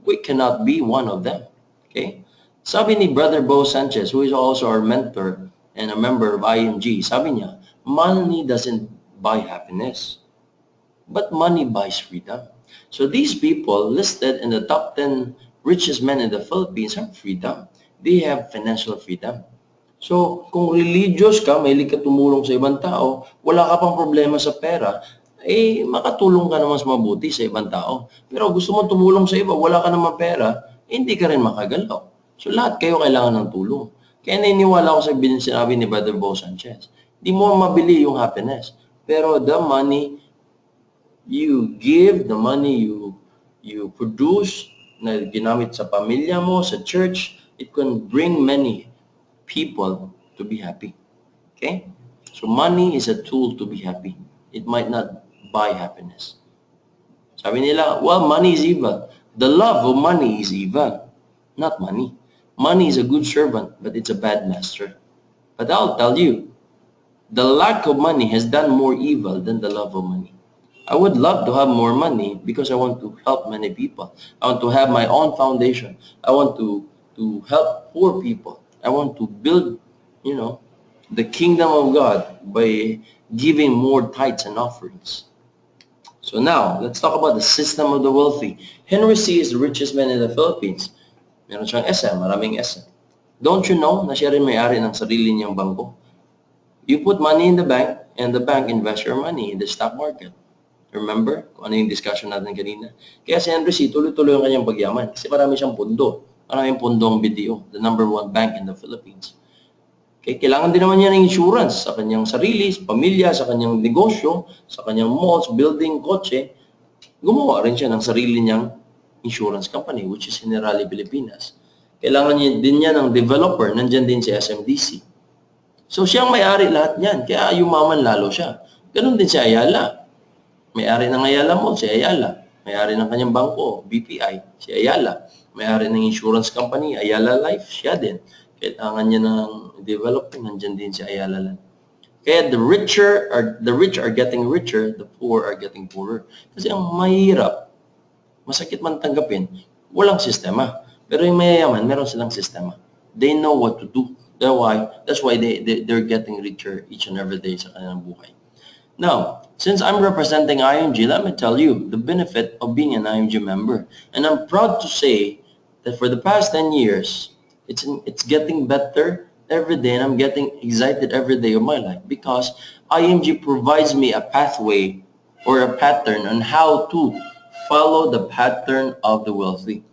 [SPEAKER 1] we cannot be one of them, okay? Sabi ni Brother Bo Sanchez, who is also our mentor and a member of IMG, sabi niya, money doesn't buy happiness, but money buys freedom. So these people listed in the top 10 richest men in the Philippines have freedom. They have financial freedom. So, kung religious ka, mahilig ka tumulong sa ibang tao, wala ka pang problema sa pera, eh, makatulong ka naman sa mabuti sa ibang tao. Pero gusto mo tumulong sa iba, wala ka naman pera, eh, hindi ka rin makagalaw. So, lahat kayo kailangan ng tulong. Kaya naniniwala ako sa sinabi ni Brother Bo Sanchez. Hindi mo mabili yung happiness. Pero the money you give, the money you produce, na ginamit sa pamilya mo, sa church, it can bring many people to be happy. Okay? So money is a tool to be happy. It might not buy happiness. Sabi nila, well, money is evil. The love of money is evil, not money. Money is a good servant, but it's a bad master. But I'll tell you, the lack of money has done more evil than the love of money. I would love to have more money because I want to help many people. I want to have my own foundation. I want to help poor people. I want to build, the kingdom of God by giving more tithes and offerings. So now, let's talk about the system of the wealthy. Henry C. is the richest man in the Philippines. Meron siyang SM, maraming SM. Don't you know na siya rin may-ari ng sarili niyang bangko? You put money in the bank and the bank invests your money in the stock market. Remember kung ano yung discussion natin kanina? Kaya si Henry C. tuloy-tuloy ang kanyang pagyaman kasi marami siyang pundo. Maraming pundong BDO, the #1 bank in the Philippines. Okay, kailangan din naman niya ng insurance sa kanyang sarili, sa pamilya, sa kanyang negosyo, sa kanyang malls, building, kotse. Gumawa rin siya ng sarili niyang insurance company, which is Generali Pilipinas. Kailangan din niya ng developer, nandyan din si SMDC. So siyang may-ari lahat niyan, kaya yumaman lalo siya. Ganun din si Ayala. May-ari ng Ayala Mall, si Ayala. May-ari ng kanyang bangko, BPI, si Ayala. May-ari ng insurance company, Ayala Life, siya din. Kailangan niya ng development, nandyan din si Ayala Land. Kaya the rich are getting richer, the poor are getting poorer. Kasi ang mahirap, masakit man tanggapin, walang sistema. Pero yung mayayaman, meron silang sistema. They know what to do. That's why they're getting richer each and every day sa kanilang buhay. Now, since I'm representing IMG, let me tell you the benefit of being an IMG member. And I'm proud to say that for the past 10 years, it's getting better every day, and I'm getting excited every day of my life because IMG provides me a pathway or a pattern on how to follow the pattern of the wealthy.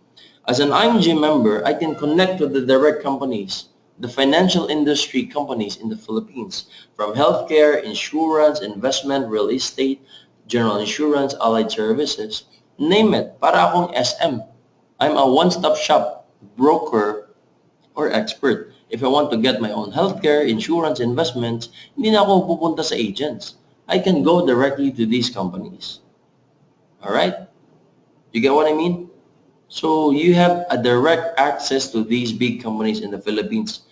[SPEAKER 1] As an IMG member, I can connect with the direct companies, the financial industry companies in the Philippines, from healthcare, insurance, investment, real estate, general insurance, allied services, name it. Para akong SM. I'm a one-stop shop broker or expert. If I want to get my own healthcare, insurance, investments, hindi na ako pupunta sa agents. I can go directly to these companies. Alright? You get what I mean? So, you have a direct access to these big companies in the Philippines.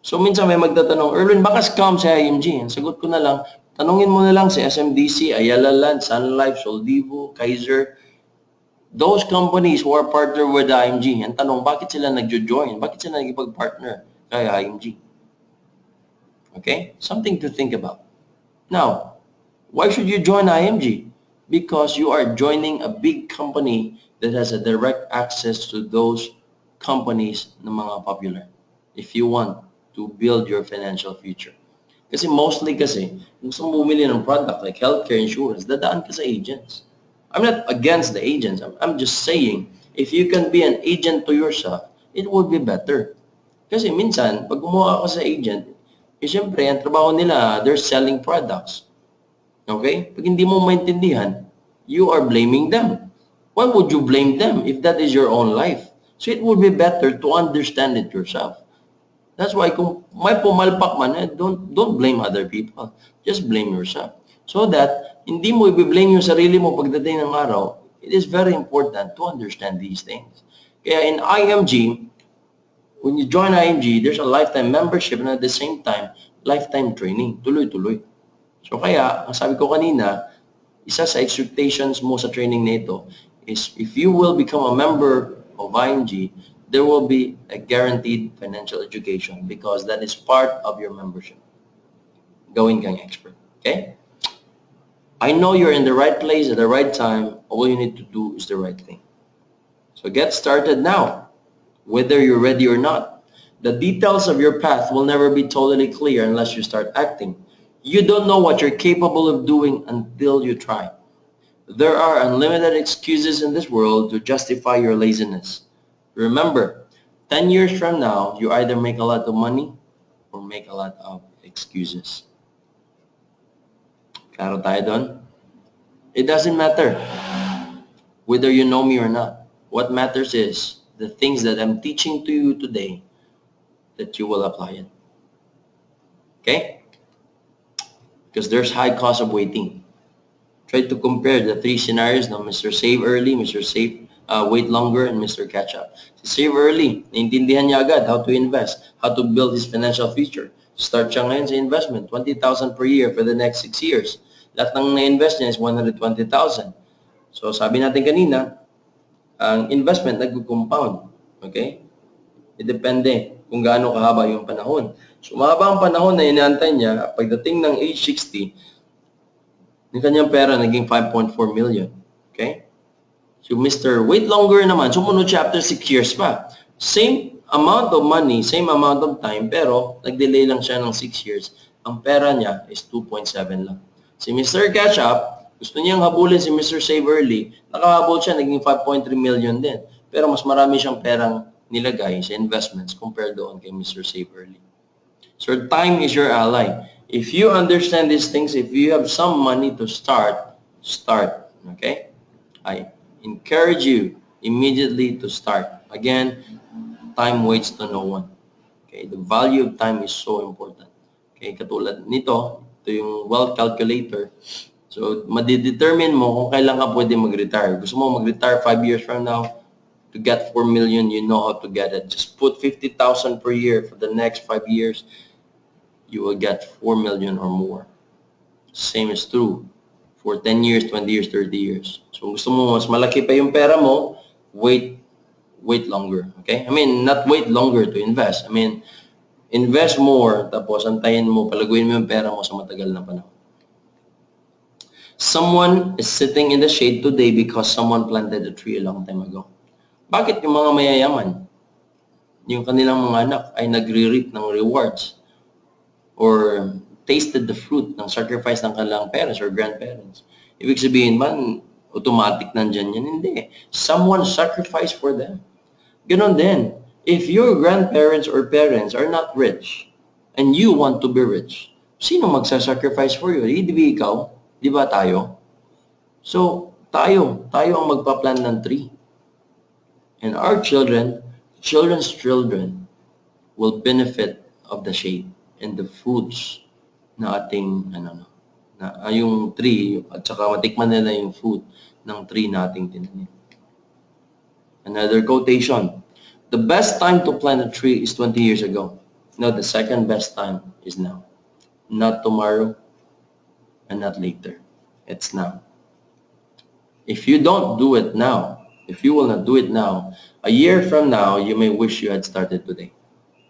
[SPEAKER 1] So, minsan may magtatanong, Erlwin, baka scam sa IMG? Ang sagot ko na lang, tanungin mo na lang si SMDC, Ayala Land, Sun Life, Soldivo, Kaiser, those companies who are partner with IMG. Ang tanong, bakit sila nagjo-join? Bakit sila nagipag-partner kay IMG? Okay? Something to think about. Now, why should you join IMG? Because you are joining a big company that has a direct access to those companies na mga popular. If you want to build your financial future. Kasi mostly kasi, gusto mo bumili ng product like healthcare insurance, dadaan ka sa agents. I'm not against the agents. I'm just saying, if you can be an agent to yourself, it would be better. Kasi minsan, pag gumawa ka sa agent, siyempre, ang trabaho nila, they're selling products. Okay? Pag hindi mo maintindihan, you are blaming them. Why would you blame them if that is your own life? So it would be better to understand it yourself. That's why kung may pumalpak man, don't blame other people. Just blame yourself. So that hindi mo i-blame yung sarili mo pagdating ng araw, it is very important to understand these things. Kaya in IMG, when you join IMG, there's a lifetime membership and at the same time, lifetime training. Tuloy-tuloy. So kaya, ang sabi ko kanina, isa sa expectations mo sa training na ito is if you will become a member of IMG, there will be a guaranteed financial education because that is part of your membership. Gawin kang expert. Okay? I know you're in the right place at the right time. All you need to do is the right thing. So get started now, whether you're ready or not. The details of your path will never be totally clear unless you start acting. You don't know what you're capable of doing until you try. There are unlimited excuses in this world to justify your laziness. Remember, 10 years from now, you either make a lot of money or make a lot of excuses. Klaro tayo doon? It doesn't matter whether you know me or not. What matters is the things that I'm teaching to you today that you will apply it. Okay? Because there's high cost of waiting. Try to compare the three scenarios na Mr. Save Early, Mr. Save Wait Longer, and Mr. Catch Up. Si Save Early, naintindihan niya agad how to invest, how to build his financial future. Start siya ngayon sa investment, 20,000 per year for the next 6 years. Lahat ng na-invest niya is 120,000. So sabi natin kanina, ang investment nag-compound. Okay? Depende kung gaano kahaba yung panahon. So mahaba ang panahon na inaantay niya, pagdating ng age 60, yung kanyang pera naging 5.4 million. Okay? So Mr. Wait Longer naman, sumunod siya after 6 years pa. Same amount of money, same amount of time, pero nag-delay lang siya ng 6 years. Ang pera niya is 2.7 lang. Si Mr. Catch Up, gusto niyang habulin si Mr. Save Early, nakahabol siya, naging 5.3 million din. Pero mas marami siyang perang nilagay sa investments compared doon kay Mr. Save Early. So time is your ally. If you understand these things, if you have some money to start, start. Okay? I encourage you immediately to start. Again, time waits to no one. Okay, the value of time is so important. Okay, katulad nito, ito yung wealth calculator. So, madidetermine mo kung kailan ka pwede mag-retire. Gusto mo mag-retire 5 years from now to get 4 million, you know how to get it. Just put 50,000 per year for the next 5 years, you will get 4 million or more. Same is true for 10 years, 20 years, 30 years. So, gusto mo mas malaki pa yung pera mo, wait longer. Okay? I mean, not wait longer to invest. I mean, invest more, tapos antayin mo, palaguin mo yung pera mo sa matagal na panahon. Someone is sitting in the shade today because someone planted a tree a long time ago. Bakit yung mga mayayaman, yung kanilang mga anak ay nagre-reap ng rewards or tasted the fruit ng sacrifice ng kanilang parents or grandparents? Ibig sabihin ba, automatic nandyan yan? Hindi. Someone sacrificed for them. Ganon din. If your grandparents or parents are not rich and you want to be rich, sino magsasacrifice for you? Di ba ikaw? Di ba tayo? So, tayo ang magpa-plant ng tree. And our children's children will benefit of the shade and the fruits na ating, yung tree, at saka matikman nila yung fruit ng tree na ating tinanim. Another quotation. The best time to plant a tree is 20 years ago. No, the second best time is now. Not tomorrow and not later. It's now. If you don't do it now, if you will not do it now, a year from now, you may wish you had started today.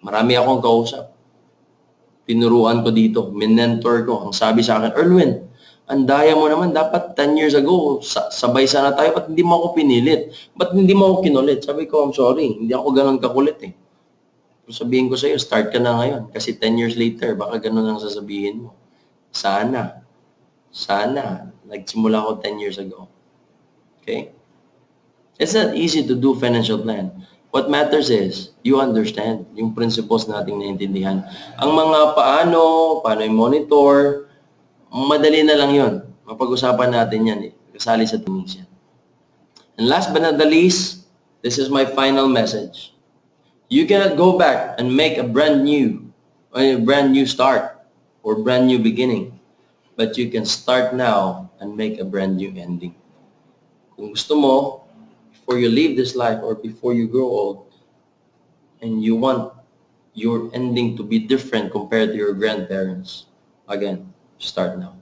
[SPEAKER 1] Marami akong kausap. Tinuruan ko dito, minentor ko. Ang sabi sa akin, Erlwin, ang daya mo naman, dapat 10 years ago, sabay sana tayo, ba't hindi mo ako pinilit? Ba't hindi mo ako kinulit? Sabi ko, I'm sorry, hindi ako ganun kakulit eh. Sabihin ko sa'yo, start ka na ngayon. Kasi 10 years later, baka ganun ang sasabihin mo. Sana, nagsimula ako 10 years ago. Okay? It's not easy to do financial plan. What matters is, you understand yung principles nating naintindihan. Ang mga paano yung monitor, madali na lang yun. Mapag-usapan natin yan eh. Kasali sa tumis yan. And last but not the least, this is my final message. You cannot go back and make a brand new start or brand new beginning. But you can start now and make a brand new ending. Kung gusto mo, before you leave this life or before you grow old, and you want your ending to be different compared to your grandparents, again, start now.